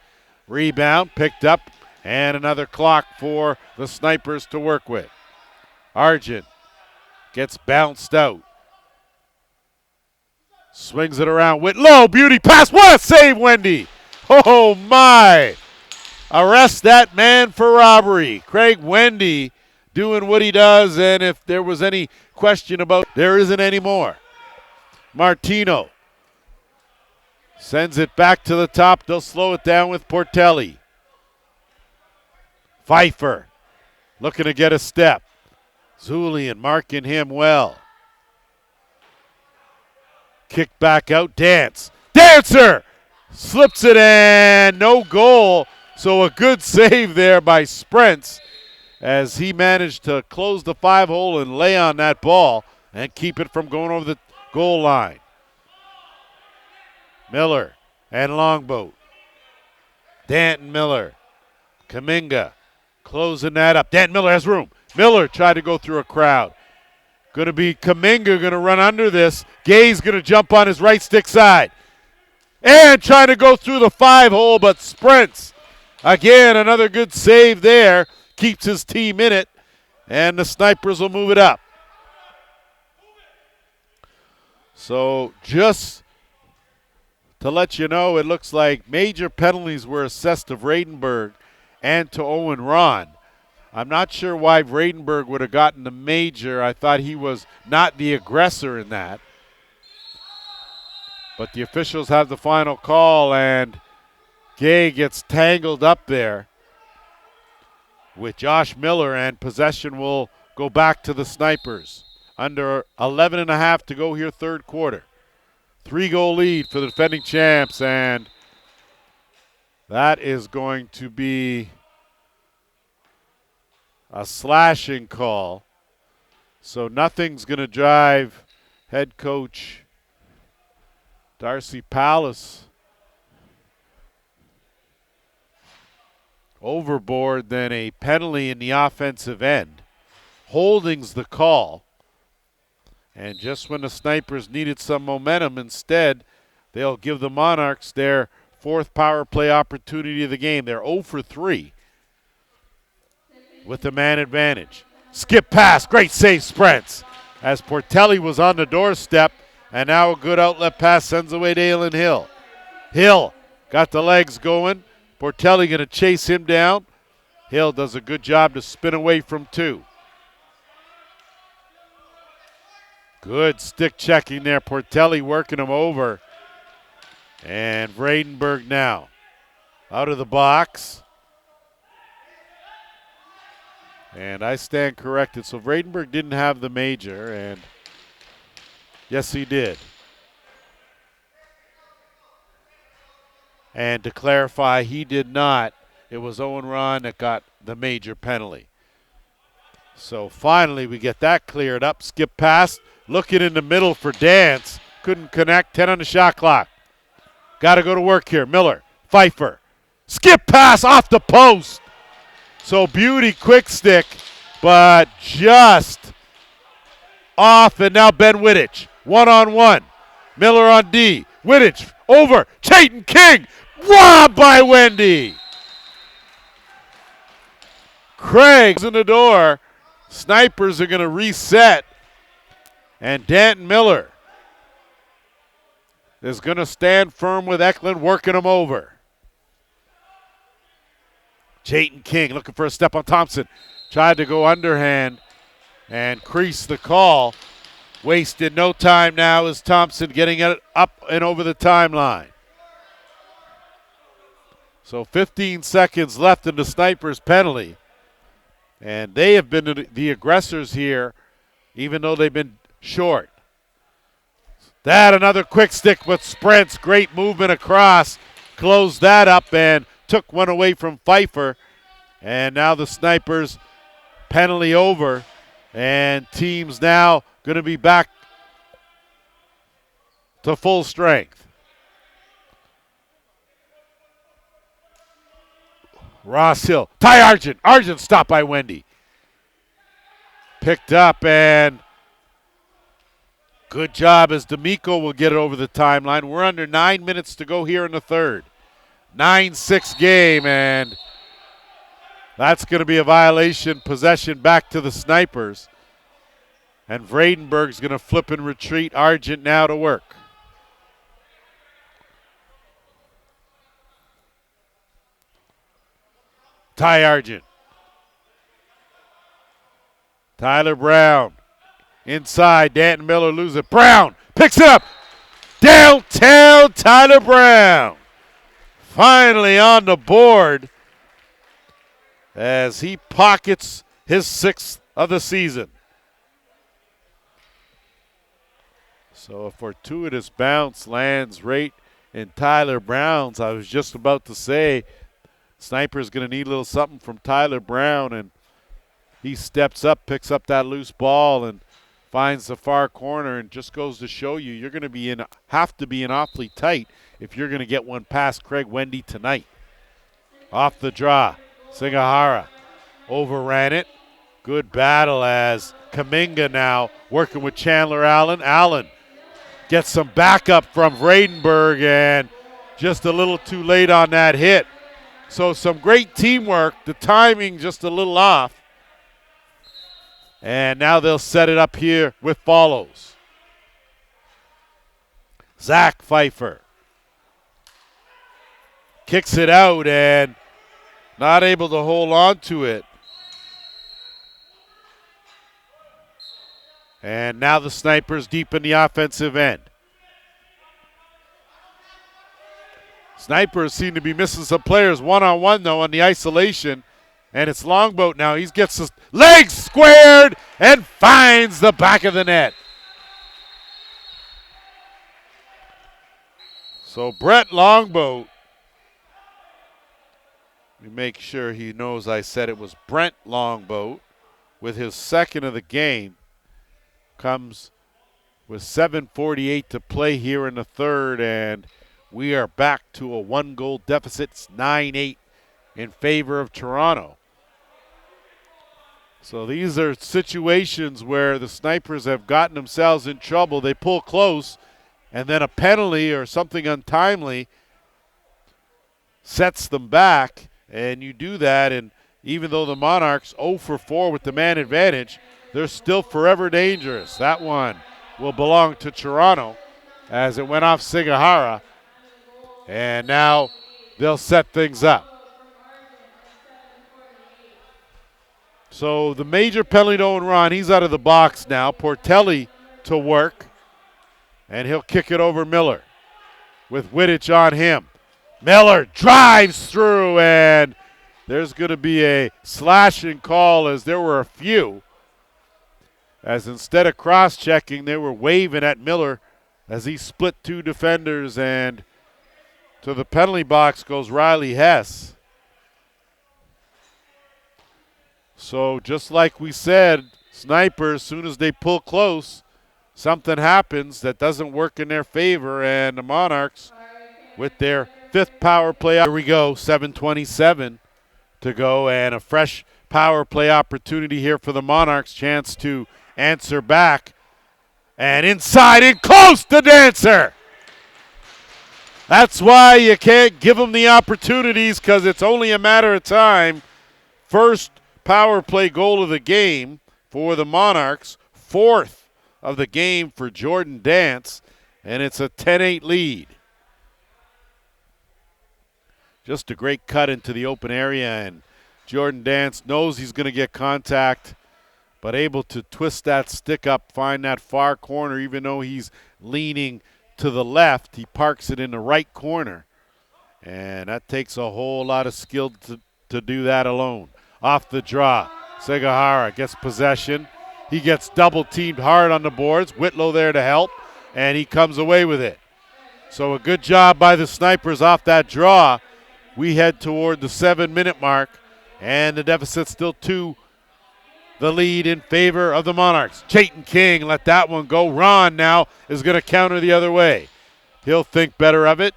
Rebound picked up, and another clock for the Snipers to work with. Argent gets bounced out. Swings it around. Whitlow, beauty pass. What a save, Wendy. Oh, my. Arrest that man for robbery. Craig Wendy doing what he does, and if there was any question about it, there isn't anymore. Martino sends it back to the top. They'll slow it down with Portelli. Pfeiffer looking to get a step. Zulian marking him well. Kick back out. Dance. Dancer slips it, and no goal. So a good save there by Sprents as he managed to close the 5-hole and lay on that ball and keep it from going over the goal line. Miller and Longboat. Danton Miller. Kuminga closing that up. Danton Miller has room. Miller tried to go through a crowd. Going to be Kuminga going to run under this. Gay's going to jump on his right stick side. And trying to go through the 5-hole, but Sprents. Again, another good save there. Keeps his team in it. And the Snipers will move it up. So just to let you know, it looks like major penalties were assessed to Vredenberg and to Owen Ron. I'm not sure why Vredenberg would have gotten the major. I thought he was not the aggressor in that. But the officials have the final call, and Gay gets tangled up there with Josh Miller, and possession will go back to the Snipers. Under 11 and a half to go here, third quarter. 3-goal lead for the defending champs, and that is going to be a slashing call. So nothing's going to drive head coach Darcy Palace overboard than a penalty in the offensive end. Holding's the call. And just when the Snipers needed some momentum, instead, they'll give the Monarchs their 4th power play opportunity of the game. They're 0 for 3 with the man advantage. Skip pass, great save, Sprents, as Portelli was on the doorstep, and now a good outlet pass sends away Dalen Hill. Hill got the legs going. Portelli going to chase him down. Hill does a good job to spin away from 2. Good stick checking there. Portelli working him over. And Vredenberg now out of the box. And I stand corrected. So Vredenberg didn't have the major, and yes, he did. And to clarify, he did not. It was Owen Ron that got the major penalty. So finally we get that cleared up. Skip pass, looking in the middle for Dance. Couldn't connect, 10 on the shot clock. Got to go to work here. Miller, Pfeiffer. Skip pass off the post. So Beauty quick stick, but just off, and now Ben Wittich. 1-on-1. Miller on D. Wittich over. Chayton King. Robbed by Wendy. Craig's in the door. Snipers are going to reset. And Danton Miller is going to stand firm with Eklund, working him over. Chayton King looking for a step on Thompson. Tried to go underhand and crease the call. Wasted no time now as Thompson getting it up and over the timeline. So 15 seconds left in the Snipers penalty. And they have been the aggressors here, even though they've been short. That another quick stick with Sprents. Great movement across. Closed that up and took one away from Pfeiffer. And now the Snipers penalty over. And teams now going to be back to full strength. Ross Hill. Ty Argent. Argent stopped by Wendy. Picked up, and good job as D'Amico will get it over the timeline. We're under 9 minutes to go here in the third. 9-6 game, and that's going to be a violation. Possession back to the Snipers. And Vredenberg's going to flip and retreat. Argent now to work. Ty Argent. Tyler Brown. Inside, Danton Miller loses it. Brown picks it up. Downtown, Tyler Brown. Finally on the board as he pockets his 6th of the season. So a fortuitous bounce lands right in Tyler Brown's. I was just about to say, Sniper's going to need a little something from Tyler Brown, and he steps up, picks up that loose ball, and finds the far corner, and just goes to show you you're going to have to be in awfully tight if you're going to get one past Craig Wendy tonight. Off the draw, Singahara overran it. Good battle as Kaminga now working with Chandler Allen. Allen gets some backup from Vredenberg, and just a little too late on that hit. So some great teamwork, the timing just a little off. And now they'll set it up here with follows. Zach Pfeiffer kicks it out and not able to hold on to it. And now the Snipers deep in the offensive end. Snipers seem to be missing some players one-on-one, though, on the isolation. And it's Longboat now. He gets his legs squared and finds the back of the net. So Brett Longboat, let me make sure he knows I said it was Brent Longboat, with his second of the game, comes with 7:48 to play here in the third, and we are back to a 1-goal deficit. It's 9-8 in favor of Toronto. So these are situations where the Snipers have gotten themselves in trouble. They pull close, and then a penalty or something untimely sets them back, and you do that, and even though the Monarchs 0 for 4 with the man advantage, they're still forever dangerous. That one will belong to Toronto as it went off Sigahara, and now they'll set things up. So the major penalty to Owen Ron, he's out of the box now. Portelli to work, and he'll kick it over Miller with Wittich on him. Miller drives through, and there's going to be a slashing call, as there were a few. As instead of cross-checking, they were waving at Miller as he split two defenders, and to the penalty box goes Riley Hess. So just like we said, Snipers, as soon as they pull close, something happens that doesn't work in their favor, and the Monarchs, with their fifth power play, here we go, 7:27 to go, and a fresh power play opportunity here for the Monarchs, chance to answer back, and inside and close to Dancer. That's why you can't give them the opportunities, because it's only a matter of time. First power play goal of the game for the Monarchs, fourth of the game for Jordan Dance, and it's a 10-8 lead. Just a great cut into the open area, and Jordan Dance knows he's going to get contact, but able to twist that stick up, find that far corner. Even though he's leaning to the left, he parks it in the right corner, and that takes a whole lot of skill to do that alone. Off the draw, Segahara gets possession. He gets double-teamed hard on the boards. Whitlow there to help, and he comes away with it. So a good job by the Snipers off that draw. We head toward the 7-minute mark, and the deficit's still 2, the lead in favor of the Monarchs. Chayton King let that one go. Ron now is going to counter the other way. He'll think better of it,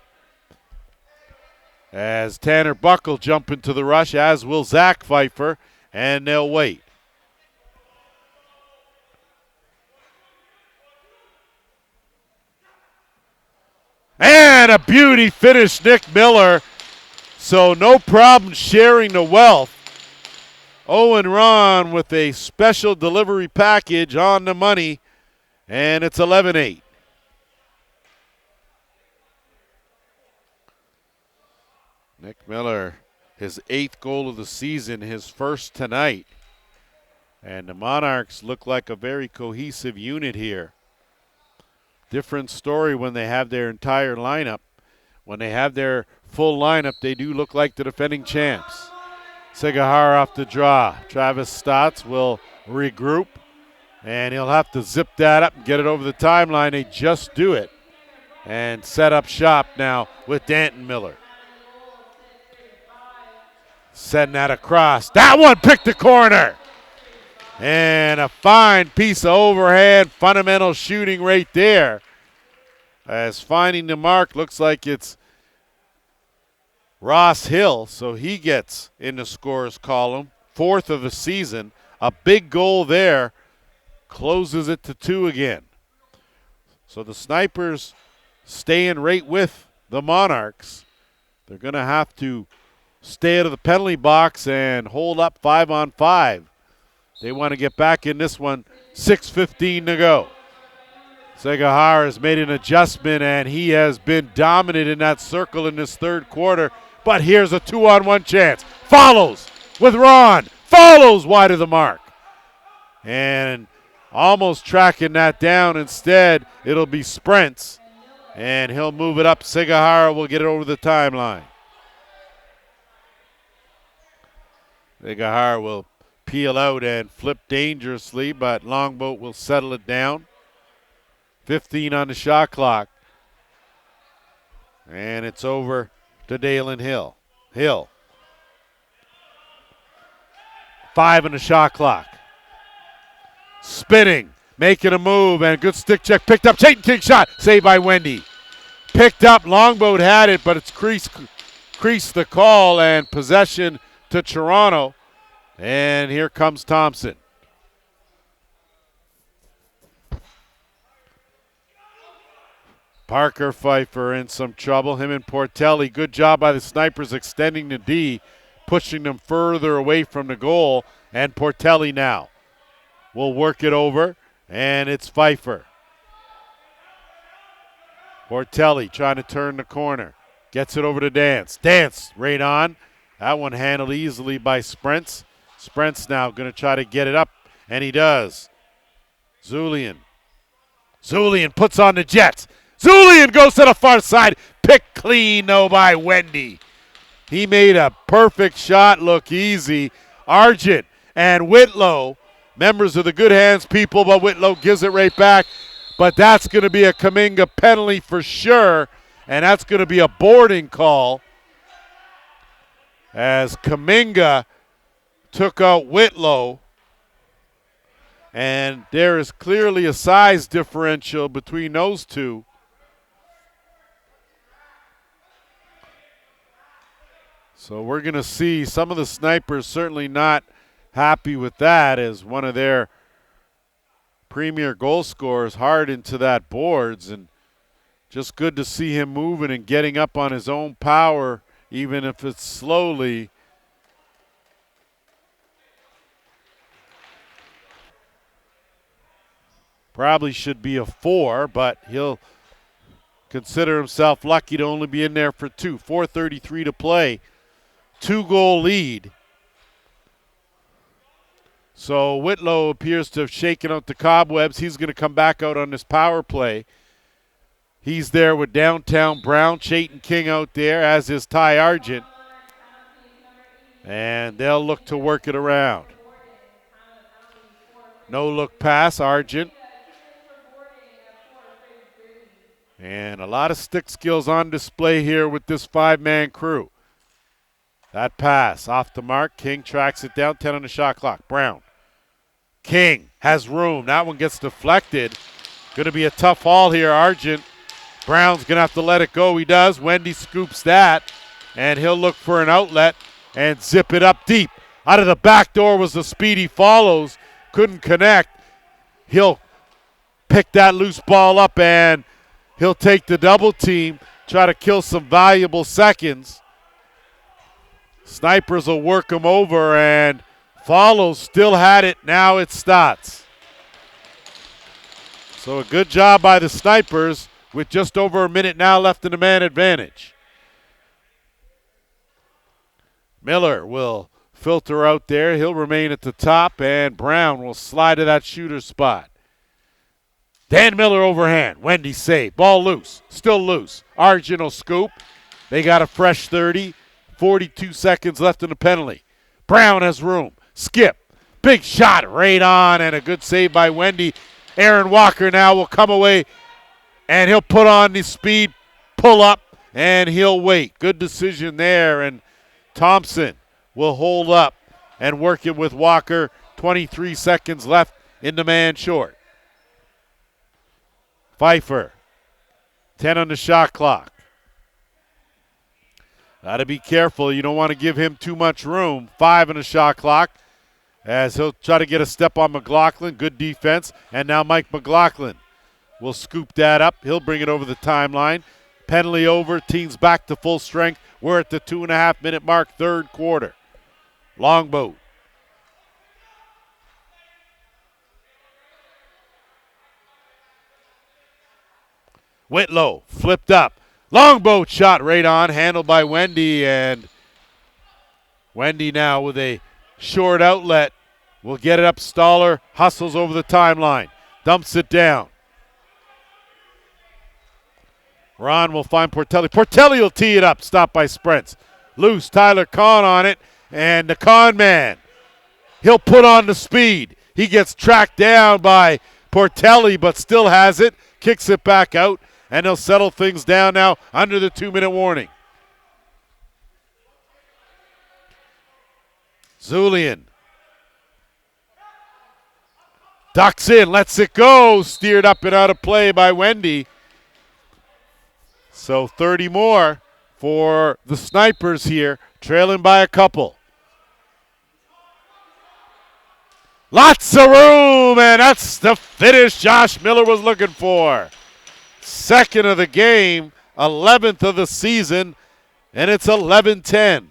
as Tanner Buck will jump into the rush, as will Zach Pfeiffer, and they'll wait. And a beauty finish, Nick Miller. So no problem sharing the wealth. Owen Ron with a special delivery package on the money, and it's 11-8. Nick Miller, his 8th goal of the season, his first tonight. And the Monarchs look like a very cohesive unit here. Different story when they have their entire lineup. When they have their full lineup, they do look like the defending champs. Segahara off the draw. Travis Stotts will regroup, and he'll have to zip that up and get it over the timeline. They just do it and set up shop now with Danton Miller. Send that across. That one picked the corner. And a fine piece of overhand fundamental shooting right there. As finding the mark, looks like it's Ross Hill, so he gets in the scorer's column. 4th of the season. A big goal there. Closes it to 2 again. So the Snipers staying right with the Monarchs. They're going to have to stay out of the penalty box and hold up 5-on-5. They want to get back in this one. 6:15 to go. Segahara has made an adjustment, and he has been dominant in that circle in this third quarter. But here's a 2-on-1 chance. Follows with Ron. Follows wide of the mark. And almost tracking that down. Instead, it'll be sprints, and he'll move it up. Segahara will get it over the timeline. Segahara will peel out and flip dangerously, but Longboat will settle it down. 15 on the shot clock. And it's over to Dalen Hill. Hill. 5 on the shot clock. Spinning, making a move, and a good stick check. Picked up, Chayton King shot, saved by Wendy. Picked up, Longboat had it, but it's creased the call, and possession to Toronto. And here comes Thompson. Parker Pfeiffer in some trouble. Him and Portelli. Good job by the Snipers extending the D, pushing them further away from the goal. And Portelli now will work it over, and it's Pfeiffer. Portelli trying to turn the corner. Gets it over to Dance. Dance right on. That one handled easily by Sprents. Sprents now going to try to get it up, and he does. Zulian puts on the Jets. Zulian goes to the far side. Picked clean, though, by Wendy. He made a perfect shot look easy. Argent and Whitlow, members of the Good Hands people, but Whitlow gives it right back. But that's going to be a Kuminga penalty for sure, and that's going to be a boarding call as Kuminga took out Whitlow. And there is clearly a size differential between those two. So we're going to see some of the Snipers certainly not happy with that, as one of their premier goal scorers hard into that boards, and just good to see him moving and getting up on his own power, even if it's slowly. Probably should be a 4, but he'll consider himself lucky to only be in there for 2. 4:33 to play. 2-goal lead. So Whitlow appears to have shaken out the cobwebs. He's going to come back out on this power play. He's there with downtown Brown, Chayton King out there, as is Ty Argent. And they'll look to work it around. No look pass, Argent. And a lot of stick skills on display here with this 5-man crew. That pass off the mark. King tracks it down. 10 on the shot clock. Brown. King has room. That one gets deflected. Going to be a tough haul here, Argent. Brown's going to have to let it go. He does. Wendy scoops that. And he'll look for an outlet and zip it up deep. Out of the back door was the speedy follows. Couldn't connect. He'll pick that loose ball up, and he'll take the double team. Try to kill some valuable seconds. Snipers will work him over, and Follows still had it. Now it's Stotts. So a good job by the Snipers with just over a minute now left in the man advantage. Miller will filter out there. He'll remain at the top, and Brown will slide to that shooter spot. Dan Miller overhand. Wendy save. Ball loose. Still loose. Argent will scoop. They got a fresh 30. 42 seconds left in the penalty. Brown has room. Skip. Big shot right on, and a good save by Wendy. Aaron Walker now will come away, and he'll put on the speed, pull up, and he'll wait. Good decision there, and Thompson will hold up and work it with Walker. 23 seconds left in the man short. Pfeiffer, 10 on the shot clock. Got to be careful. You don't want to give him too much room. 5 on the shot clock as he'll try to get a step on McLaughlin. Good defense. And now Mike McLaughlin will scoop that up. He'll bring it over the timeline. Penalty over. Team's back to full strength. We're at the 2.5-minute mark, third quarter. Longboat. Whitlow flipped up. Longboat shot right on, handled by Wendy, and Wendy now with a short outlet will get it up. Stoller hustles over the timeline, dumps it down. Ron will find Portelli. Portelli will tee it up, stopped by Sprents. Loose, Tyler Kahn on it, and the Kahn man. He'll put on the speed. He gets tracked down by Portelli, but still has it, kicks it back out. and they'll settle things down now under the 2-minute warning. Zulian ducks in, lets it go, steered up and out of play by Wendy. So 30 more for the Snipers here, trailing by a couple. Lots of room, and that's the finish Josh Miller was looking for. Second of the game, 11th of the season, and it's 11-10.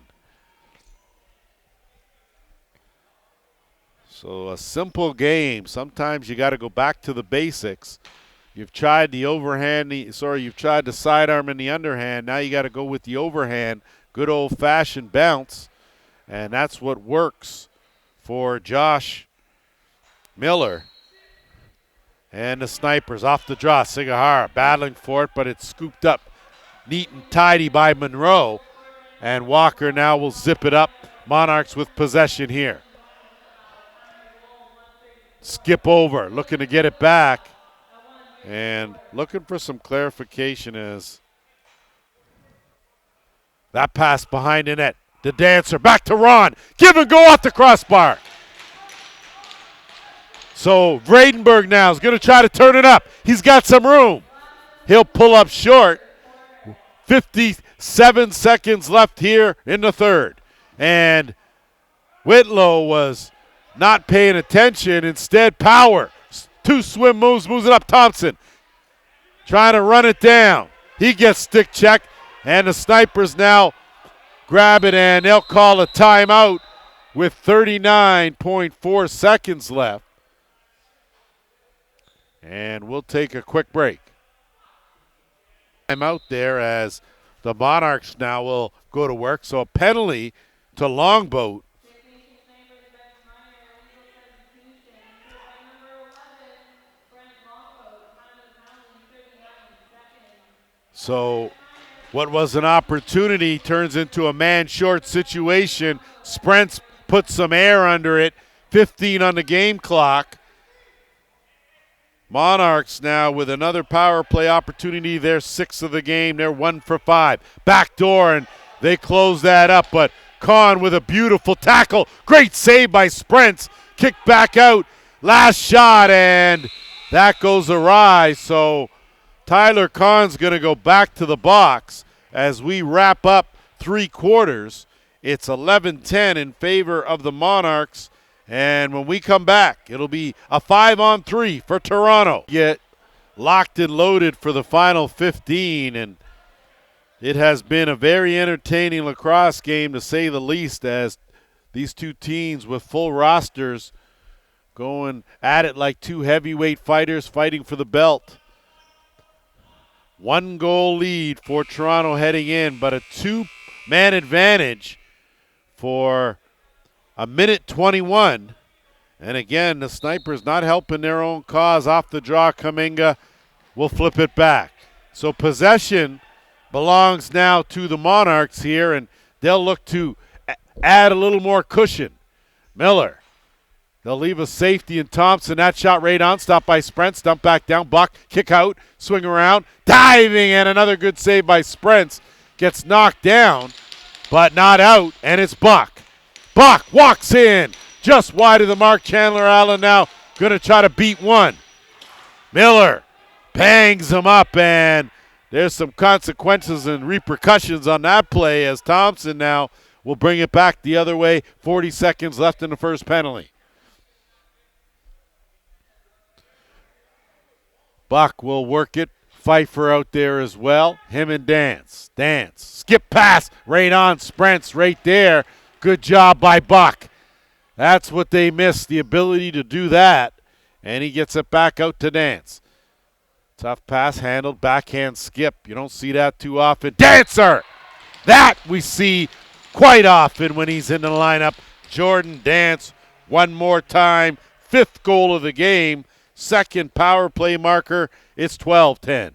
So a simple game. Sometimes you got to go back to the basics. You've tried the overhand, you've tried the sidearm and the underhand. Now you got to go with the overhand, good old-fashioned bounce, and that's what works for Josh Miller. And the Snipers off the draw. Sigahara battling for it, but it's scooped up neat and tidy by Monroe. And Walker now will zip it up. Monarchs with possession here. Skip over, looking to get it back. And looking for some clarification as that pass behind the net. The dancer back to Ron. Give and go off the crossbar. So Vradenberg now is going to try to turn it up. He's got some room. He'll pull up short. 57 seconds left here in the third. And Whitlow was not paying attention. Instead, Power. 2 swim moves, moves it up. Thompson trying to run it down. He gets stick checked, and the Snipers now grab it, and they'll call a timeout with 39.4 seconds left. And we'll take a quick break. I'm out there as the Monarchs now will go to work. So a penalty to Longboat. So what was an opportunity turns into a man-short situation. Sprents put some air under it. 15 on the game clock. Monarchs now with another power play opportunity. They're 6 of the game. They're 1 for 5. Back door, and they close that up. But Kahn with a beautiful tackle. Great save by Sprents. Kick back out. Last shot, and that goes awry. So Tyler Kahn's going to go back to the box as we wrap up 3 quarters. It's 11-10 in favor of the Monarchs. And when we come back, it'll be a 5-on-3 for Toronto. Get locked and loaded for the final 15, and it has been a very entertaining lacrosse game to say the least, as these two teams with full rosters going at it like 2 heavyweight fighters fighting for the belt. 1-goal lead for Toronto heading in, but a 2-man advantage for a minute 21. And again, the Snipers not helping their own cause. Off the draw, Kaminga will flip it back. So possession belongs now to the Monarchs here, and they'll look to add a little more cushion. Miller, they'll leave a safety in Thompson. That shot right on, stopped by Sprents, dump back down, Buck, kick out, swing around, diving, and another good save by Sprents. Gets knocked down, but not out, and it's Buck. Buck walks in, just wide of the mark. Chandler Allen now going to try to beat one. Miller bangs him up, and there's some consequences and repercussions on that play as Thompson now will bring it back the other way. 40 seconds left in the first penalty. Buck will work it. Pfeiffer out there as well. Him and Dance. Skip pass right on Sprents right there. Good job by Buck. That's what they missed, the ability to do that. And he gets it back out to Dance. Tough pass handled, backhand skip. You don't see that too often. Dancer! That we see quite often when he's in the lineup. Jordan Dance one more time. 5th goal of the game. 2nd power play marker. It's 12-10.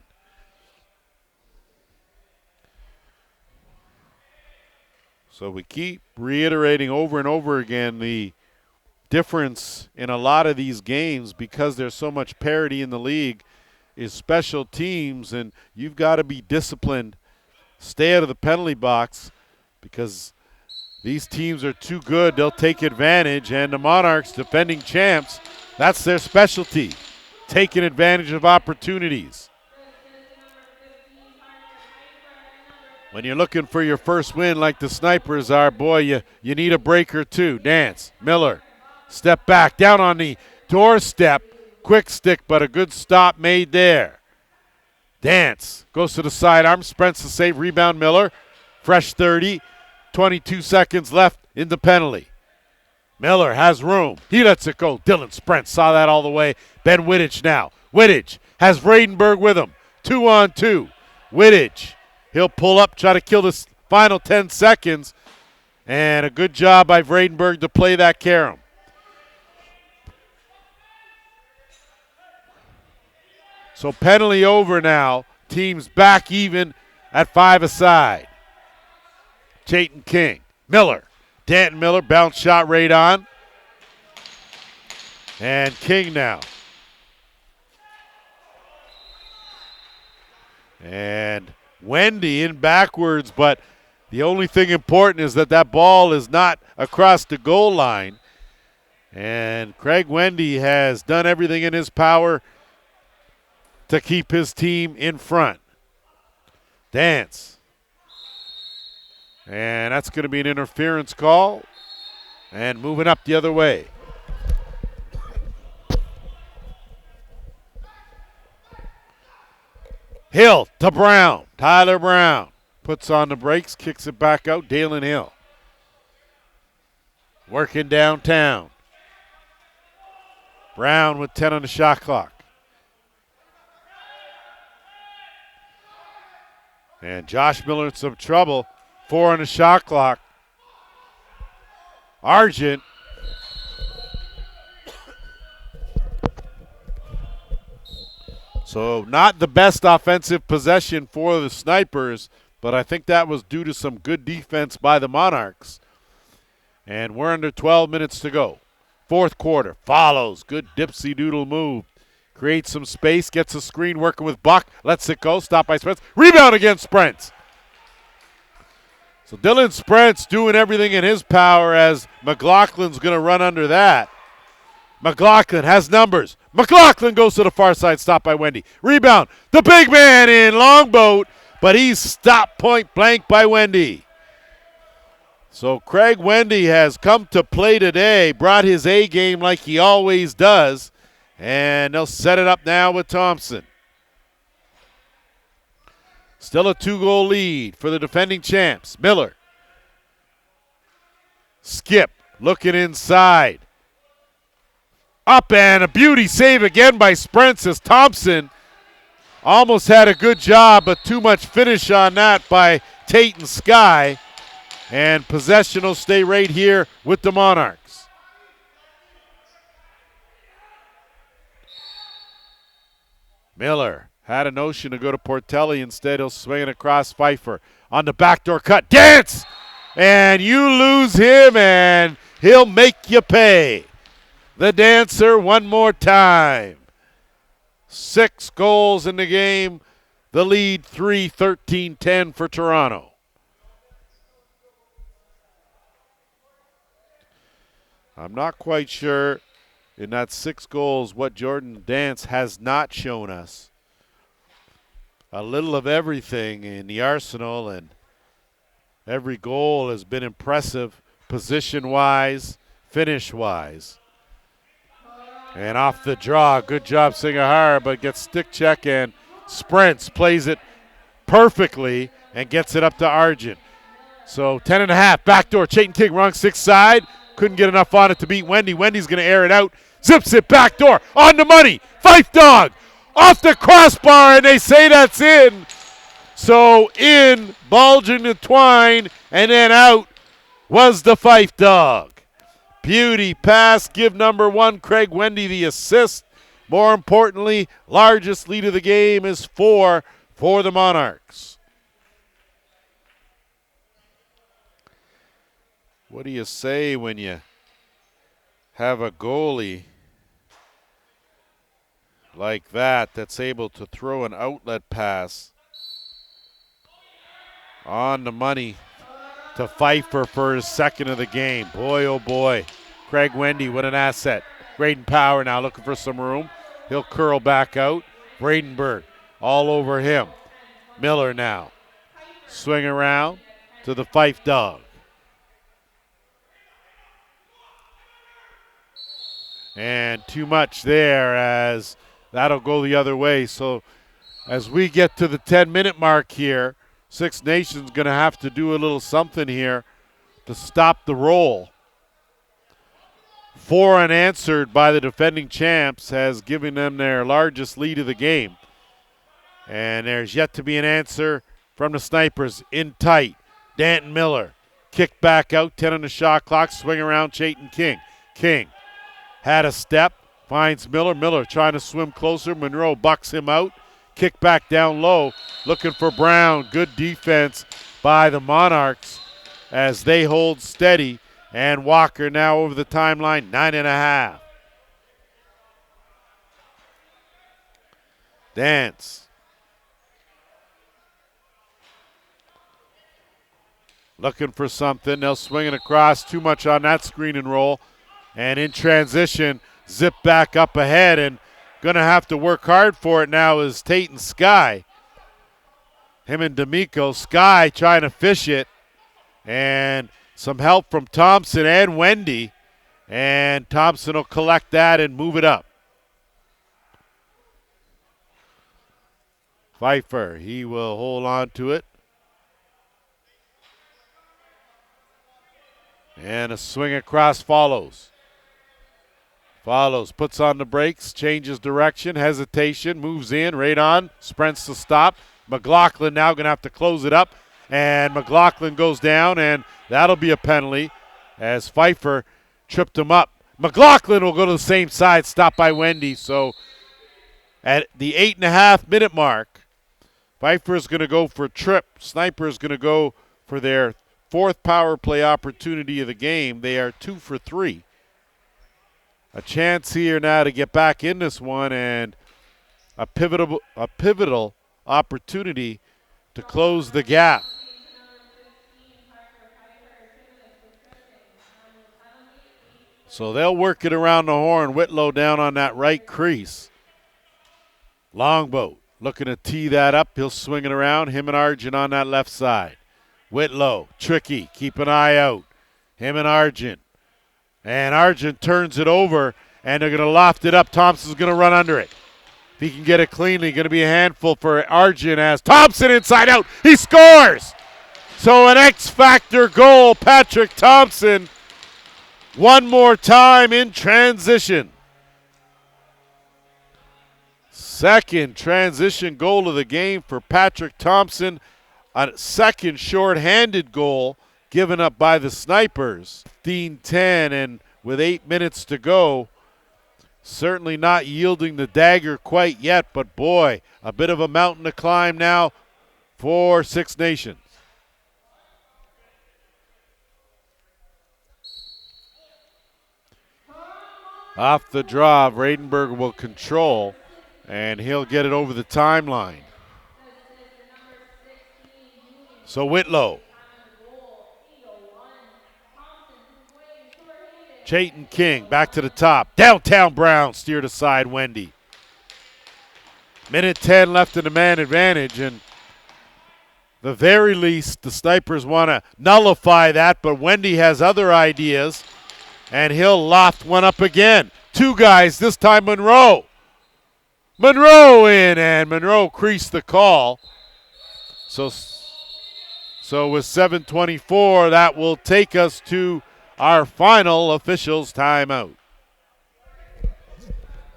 So we keep reiterating over and over again the difference in a lot of these games because there's so much parity in the league. is special teams, and you've got to be disciplined. Stay out of the penalty box because these teams are too good. They'll take advantage, and the Monarchs, defending champs, that's their specialty, taking advantage of opportunities. When you're looking for your first win like the Snipers are, boy, you need a break or two. Dance, Miller, step back, down on the doorstep, quick stick, but a good stop made there. Dance goes to the sidearm, sprints to save, rebound Miller, fresh 30, 22 seconds left in the penalty. Miller has room, he lets it go. Dylan Sprent saw that all the way. Ben Wittich now. Wittich has Vradenberg with him, 2-on-2. Wittich, he'll pull up, try to kill this final 10 seconds, and a good job by Vradenberg to play that carom. So penalty over now. Teams back even at 5 aside. Chayton King. Miller. Danton Miller, bounce shot right on. And King now. And Wendy in backwards, but the only thing important is that ball is not across the goal line. And Craig Wendy has done everything in his power to keep his team in front. Dance. And that's going to be an interference call. And moving up the other way. Hill to Brown. Tyler Brown puts on the brakes, kicks it back out. Dalen Hill. Working downtown. Brown with 10 on the shot clock. And Josh Miller in some trouble. 4 on the shot clock. Argent. So not the best offensive possession for the Snipers, but I think that was due to some good defense by the Monarchs. And we're under 12 minutes to go. Fourth quarter. Follows. Good dipsy doodle move. Creates some space. Gets a screen working with Buck. Lets it go. Stop by Sprents. Rebound against Sprents. So Dylan Sprent's doing everything in his power as McLaughlin's going to run under that. McLaughlin has numbers. McLaughlin goes to the far side. Stopped by Wendy. Rebound. The big man in Longboat, but he's stopped point blank by Wendy. So Craig Wendy has come to play today, brought his A game like he always does, and they'll set it up now with Thompson. Still a 2-goal lead for the defending champs. Miller. Skip looking inside. Up and a beauty save again by Sprents as Thompson almost had a good job, but too much finish on that by Tate and Sky. And possession will stay right here with the Monarchs. Miller had a notion to go to Portelli. Instead, he'll swing it across Pfeiffer. On the backdoor cut. Dance! And you lose him, and he'll make you pay. The dancer one more time. 6 goals in the game. The lead 13-10 for Toronto. I'm not quite sure in that 6 goals what Jordan Dance has not shown us. A little of everything in the arsenal, and every goal has been impressive position-wise, finish-wise. And off the draw, good job Singahara, but gets stick check, and Sprents plays it perfectly and gets it up to Argent. So 10.5, backdoor, Chayton King, wrong 6 side. Couldn't get enough on it to beat Wendy. Wendy's going to air it out. Zips it backdoor, on the money. Fife Dog, off the crossbar, and they say that's in. So in, bulging the twine, and then out was the Fife Dog. Beauty pass, give number 1, Craig Wendy, the assist. More importantly, largest lead of the game is 4 for the Monarchs. What do you say when you have a goalie like that that's able to throw an outlet pass on the money to Pfeiffer for his second of the game. Boy, oh boy. Craig Wendy, what an asset. Braden Power now looking for some room. He'll curl back out. Bradenberg all over him. Miller now. Swing around to the Fife dog. And too much there as that'll go the other way. So as we get to the 10-minute mark here, Six Nations going to have to do a little something here to stop the roll. 4 unanswered by the defending champs has given them their largest lead of the game. And there's yet to be an answer from the Snipers. In tight, Danton Miller. Kick back out, 10 on the shot clock, swing around Chayton King. King had a step, finds Miller. Miller trying to swim closer. Monroe bucks him out. Kick back down low, looking for Brown. Good defense by the Monarchs as they hold steady. And Walker now over the timeline, 9.5. Dance. Looking for something. They'll swing it across. Too much on that screen and roll. And in transition, zip back up ahead. And going to have to work hard for it now is Tate and Sky. Him and D'Amico. Sky trying to fish it. And some help from Thompson and Wendy. And Thompson will collect that and move it up. Pfeiffer, he will hold on to it. And a swing across follows. Follows, puts on the brakes, changes direction, hesitation, moves in, right on, sprints to stop. McLaughlin now going to have to close it up. And McLaughlin goes down, and that'll be a penalty as Pfeiffer tripped him up. McLaughlin will go to the same side, stopped by Wendy. So at the 8.5-minute mark, Pfeiffer is going to go for a trip. Sniper is going to go for their 4th power play opportunity of the game. They are 2 for 3. A chance here now to get back in this one and a pivotal opportunity to close the gap. So they'll work it around the horn. Whitlow down on that right crease. Longboat looking to tee that up. He'll swing it around. Him and Argent on that left side. Whitlow, tricky. Keep an eye out. Him and Argent. And Argent turns it over, and they're going to loft it up. Thompson's going to run under it. If he can get it cleanly, going to be a handful for Argent as Thompson inside out. He scores! So an X-factor goal, Patrick Thompson. One more time in transition. Second transition goal of the game for Patrick Thompson. A second short-handed goal given up by the Snipers. 15-10, and with 8 minutes to go, certainly not yielding the dagger quite yet, but boy, a bit of a mountain to climb now for Six Nations. Off the draw, Bradenberg will control, and he'll get it over the timeline. So Whitlow. Chayton King back to the top. Downtown Brown steered aside Wendy. Minute 10 left in the man advantage, and the very least the Snipers want to nullify that, but Wendy has other ideas, and he'll loft one up again. 2 guys, this time Monroe. Monroe in, and Monroe creased the call. So with 7:24, that will take us to our final officials timeout.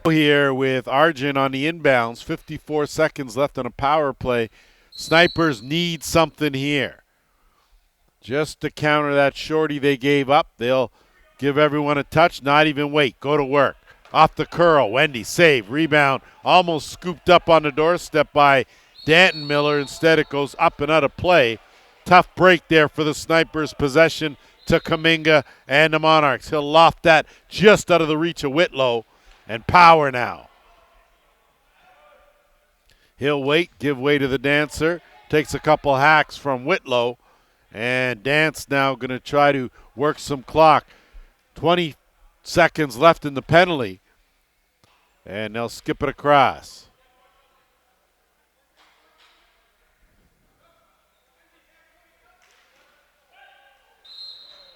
Here with Argent on the inbounds, 54 seconds left on a power play. Snipers need something here. Just to counter that shorty they gave up, they'll give everyone a touch, not even wait, go to work. Off the curl, Wendy, save, rebound, almost scooped up on the doorstep by Danton Miller. Instead it goes up and out of play. Tough break there for the Snipers. Possession to Kaminga and the Monarchs. He'll loft that just out of the reach of Whitlow. And Power now. He'll wait, give way to the dancer. Takes a couple hacks from Whitlow. And Dance now going to try to work some clock. 20 seconds left in the penalty. And they'll skip it across.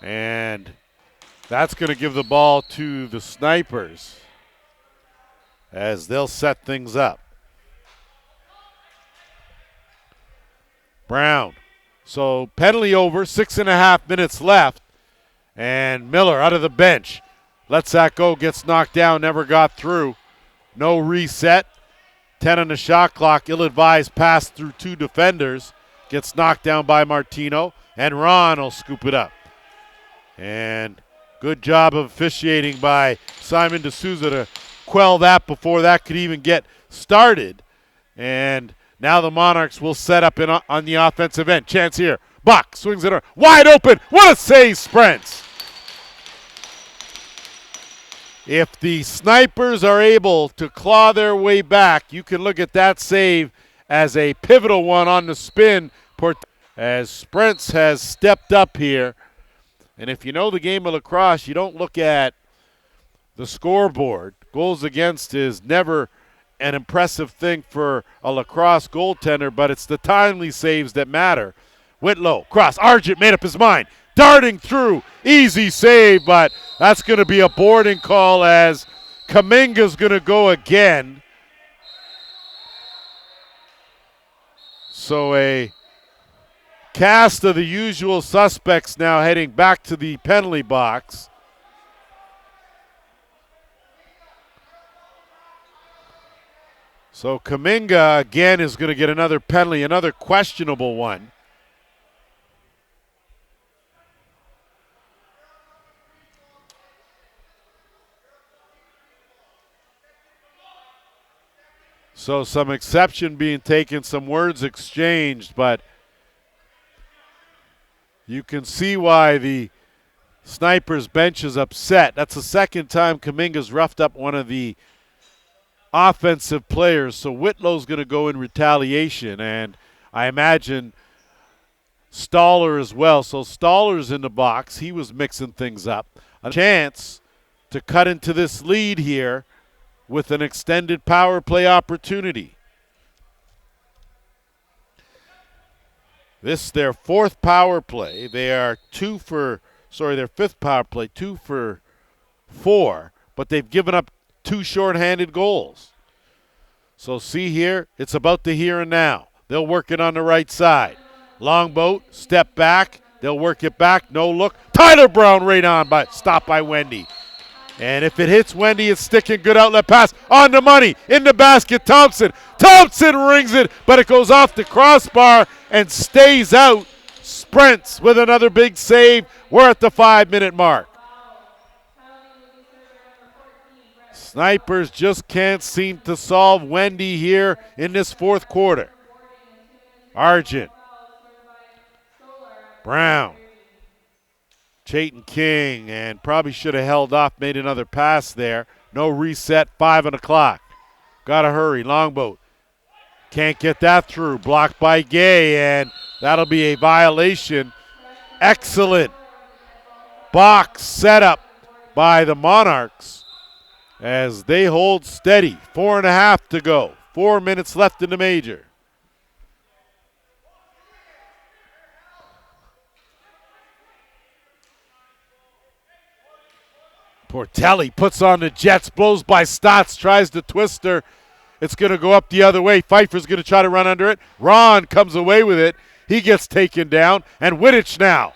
And that's going to give the ball to the Snipers as they'll set things up. Brown. So penalty over, 6.5 minutes left. And Miller out of the bench. Lets that go, gets knocked down, never got through. No reset. 10 on the shot clock. Ill-advised pass through two defenders. Gets knocked down by Martino. And Ron will scoop it up. And good job of officiating by Simon D'Souza to quell that before that could even get started. And now the Monarchs will set up on the offensive end. Chance here. Buck swings it around. Wide open. What a save, Sprents. If the Snipers are able to claw their way back, you can look at that save as a pivotal one on the spin as Sprents has stepped up here. And if you know the game of lacrosse, you don't look at the scoreboard. Goals against is never an impressive thing for a lacrosse goaltender, but it's the timely saves that matter. Whitlow, cross, Argent made up his mind. Darting through, easy save, but that's going to be a boarding call as Kaminga's going to go again. So a cast of the usual suspects now heading back to the penalty box. So Kaminga again is going to get another penalty, another questionable one. So some exception being taken, some words exchanged, but you can see why the Snipers bench is upset. That's the second time Kaminga's roughed up one of the offensive players. So Whitlow's going to go in retaliation, and I imagine Stoller as well. So Stoller's in the box. He was mixing things up. A chance to cut into this lead here with an extended power play opportunity. This is their fourth power play. They are their fifth power play, 2 for 4, but they've given up 2 shorthanded goals. So see here, it's about the here and now. They'll work it on the right side. Longboat, step back. They'll work it back, no look. Tyler Brown right on, but stopped by Wendy. And if it hits Wendy, it's sticking. Good outlet pass on the money. In the basket, Thompson. Thompson rings it, but it goes off the crossbar and stays out. Sprents with another big save. We're at the 5-minute mark. Snipers just can't seem to solve Wendy here in this fourth quarter. Argent. Brown. Chayton King, and probably should have held off, made another pass there. No reset, 5 on the clock. Got to hurry, Longboat. Can't get that through, blocked by Gay, and that'll be a violation. Excellent box setup by the Monarchs as they hold steady. 4.5 to go, 4 minutes left in the major. Portelli puts on the Jets, blows by Stotts, tries to twist her. It's going to go up the other way. Pfeiffer's going to try to run under it. Ron comes away with it. He gets taken down. And Wittich now.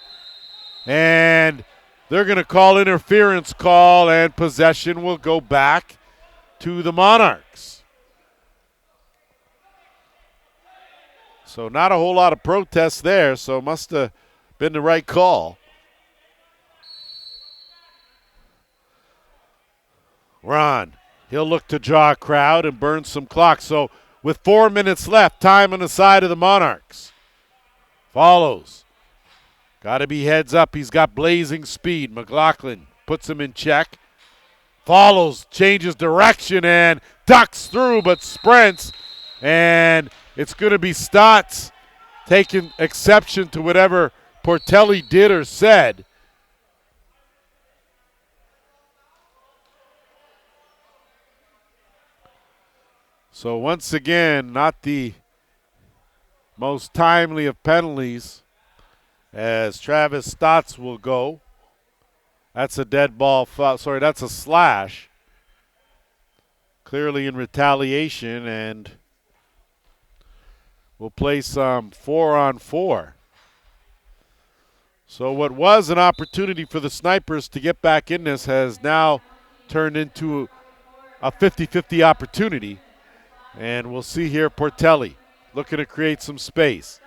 And they're going to call interference call, and possession will go back to the Monarchs. So not a whole lot of protests there, so must have been the right call. Ron, he'll look to draw a crowd and burn some clock. So with 4 minutes left, time on the side of the Monarchs. Follows. Got to be heads up. He's got blazing speed. McLaughlin puts him in check. Follows, changes direction, and ducks through, but Sprents And it's going to be Stotts taking exception to whatever Portelli did or said. So once again, not the most timely of penalties as Travis Stotts will go. That's a dead ball foul. Sorry, that's a slash. Clearly in retaliation, and we'll play some 4-on-4. So what was an opportunity for the Snipers to get back in this has now turned into a 50-50 opportunity. And we'll see here Portelli looking to create some space.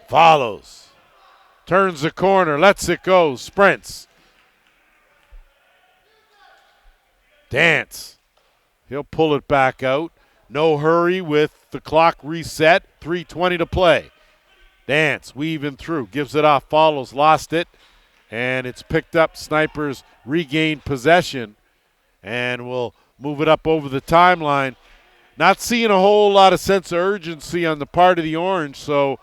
Follows. Turns the corner, lets it go, sprints. Dance. He'll pull it back out. No hurry with the clock reset. 3:20 to play. Dance, weaving through, gives it off, follows, lost it. And it's picked up. Snipers regain possession. And will move it up over the timeline. Not seeing a whole lot of sense of urgency on the part of the Orange, so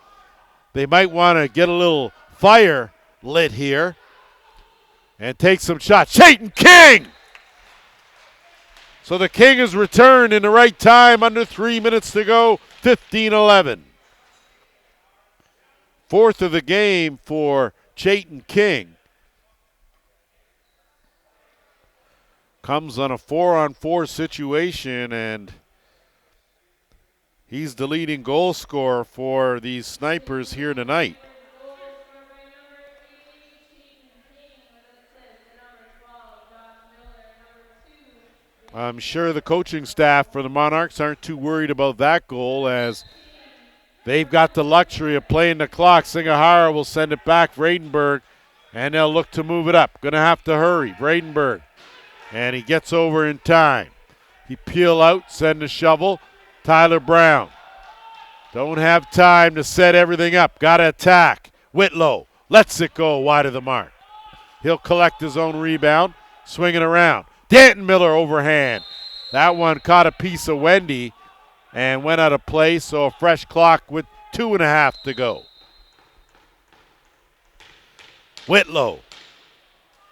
they might want to get a little fire lit here and take some shots. Chayton King! So the King has returned in the right time, under 3 minutes to go, 15-11. Fourth of the game for Chayton King. Comes on a 4-on-4 situation, and he's the leading goal scorer for these Snipers here tonight. I'm sure the coaching staff for the Monarchs aren't too worried about that goal, as they've got the luxury of playing the clock. Singahara will send it back, Vredenberg, and they'll look to move it up. Going to have to hurry. Vredenberg, and he gets over in time. He peel out, send a shovel. Tyler Brown. Don't have time to set everything up. Got to attack. Whitlow lets it go wide of the mark. He'll collect his own rebound, swing it around. Danton Miller overhand. That one caught a piece of Wendy and went out of play, so a fresh clock with 2.5 to go. Whitlow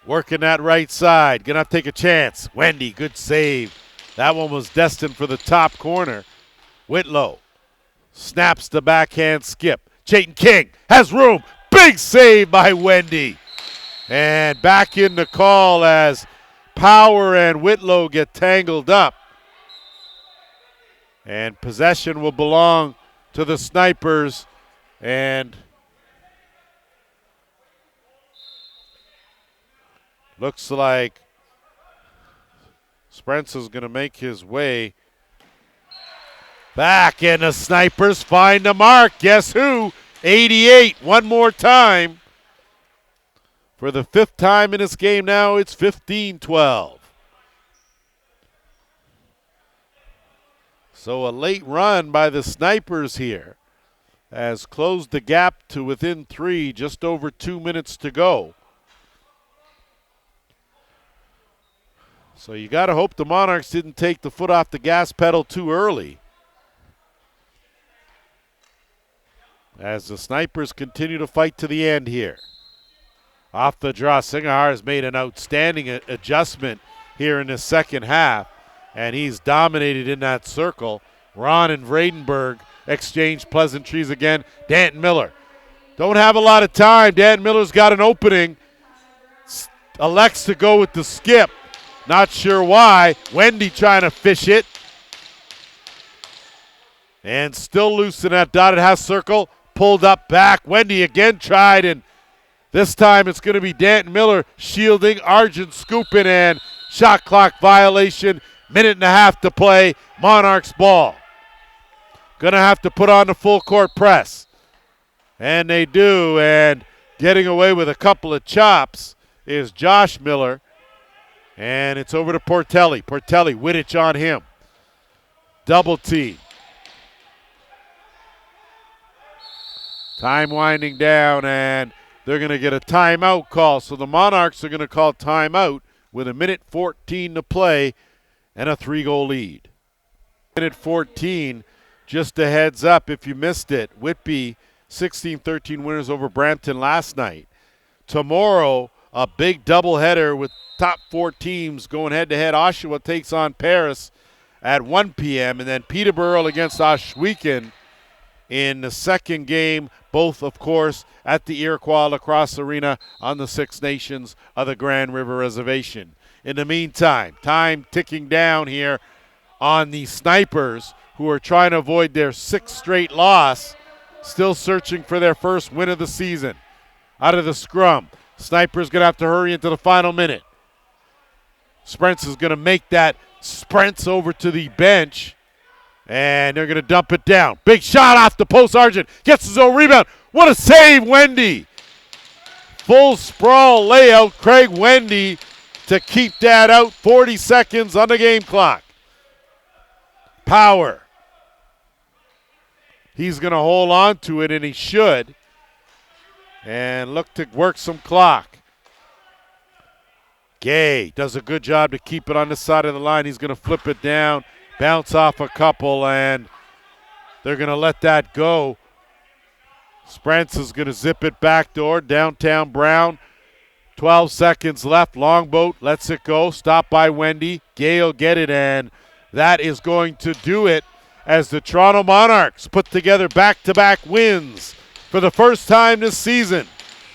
working that right side. Gonna take a chance. Wendy, good save. That one was destined for the top corner. Whitlow snaps the backhand skip. Chayton King has room. Big save by Wendy. And back in the call as Power and Whitlow get tangled up. And possession will belong to the Snipers. And looks like Sprents is going to make his way back, and the Snipers find the mark. Guess who? 88. One more time. For the 5th time in this game now, it's 15-12. So a late run by the Snipers here has closed the gap to within 3, just over 2 minutes to go. So you got to hope the Monarchs didn't take the foot off the gas pedal too early, as the Snipers continue to fight to the end here. Off the draw, Singahar has made an outstanding adjustment here in the second half, and he's dominated in that circle. Ron and Vredenberg exchange pleasantries again. Danton Miller. Don't have a lot of time. Danton Miller's got an opening. Elects to go with the skip. Not sure why. Wendy trying to fish it. And still loose in that dotted half circle. Pulled up back. Wendy again tried, and this time it's going to be Danton Miller shielding. Argent scooping, and shot clock violation. 1.5 to play. Monarchs ball. Going to have to put on the full court press. And they do, and getting away with a couple of chops is Josh Miller. And it's over to Portelli. Portelli, Wittich on him. Double T. Time winding down, and they're going to get a timeout call. So the Monarchs are going to call timeout with 1:14 to play and a 3-goal lead. Minute 14, just a heads up if you missed it. Whitby 16-13 winners over Brampton last night. Tomorrow, a big doubleheader with top 4 teams going head-to-head. Oshawa takes on Paris at 1 p.m. and then Peterborough against Ohsweken in the second game, both, of course, at the Iroquois Lacrosse Arena on the Six Nations of the Grand River Reservation. In the meantime, time ticking down here on the Snipers, who are trying to avoid their 6th straight loss, still searching for their first win of the season. Out of the scrum, Snipers going to have to hurry into the final minute. Sprents is going to make that sprints over to the bench, and they're going to dump it down. Big shot off the post. Argent gets his own rebound. What a save, Wendy. Full sprawl layout. Craig Wendy to keep that out. 40 seconds on the game clock. Power. He's going to hold on to it, and he should. And look to work some clock. Gay does a good job to keep it on this side of the line. He's going to flip it down, bounce off a couple, and they're going to let that go. Sprents is going to zip it backdoor, downtown Brown. 12 seconds left. Longboat lets it go. Stopped by Wendy. Gay will get it, and that is going to do it as the Toronto Monarchs put together back-to-back wins for the first time this season.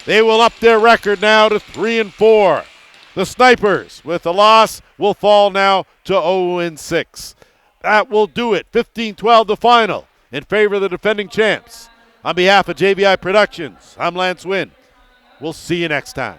They will up their record now to 3-4. The Snipers, with a loss, will fall now to 0-6. That will do it. 15-12 the final in favor of the defending champs. On behalf of JVI Productions, I'm Lance Wynn. We'll see you next time.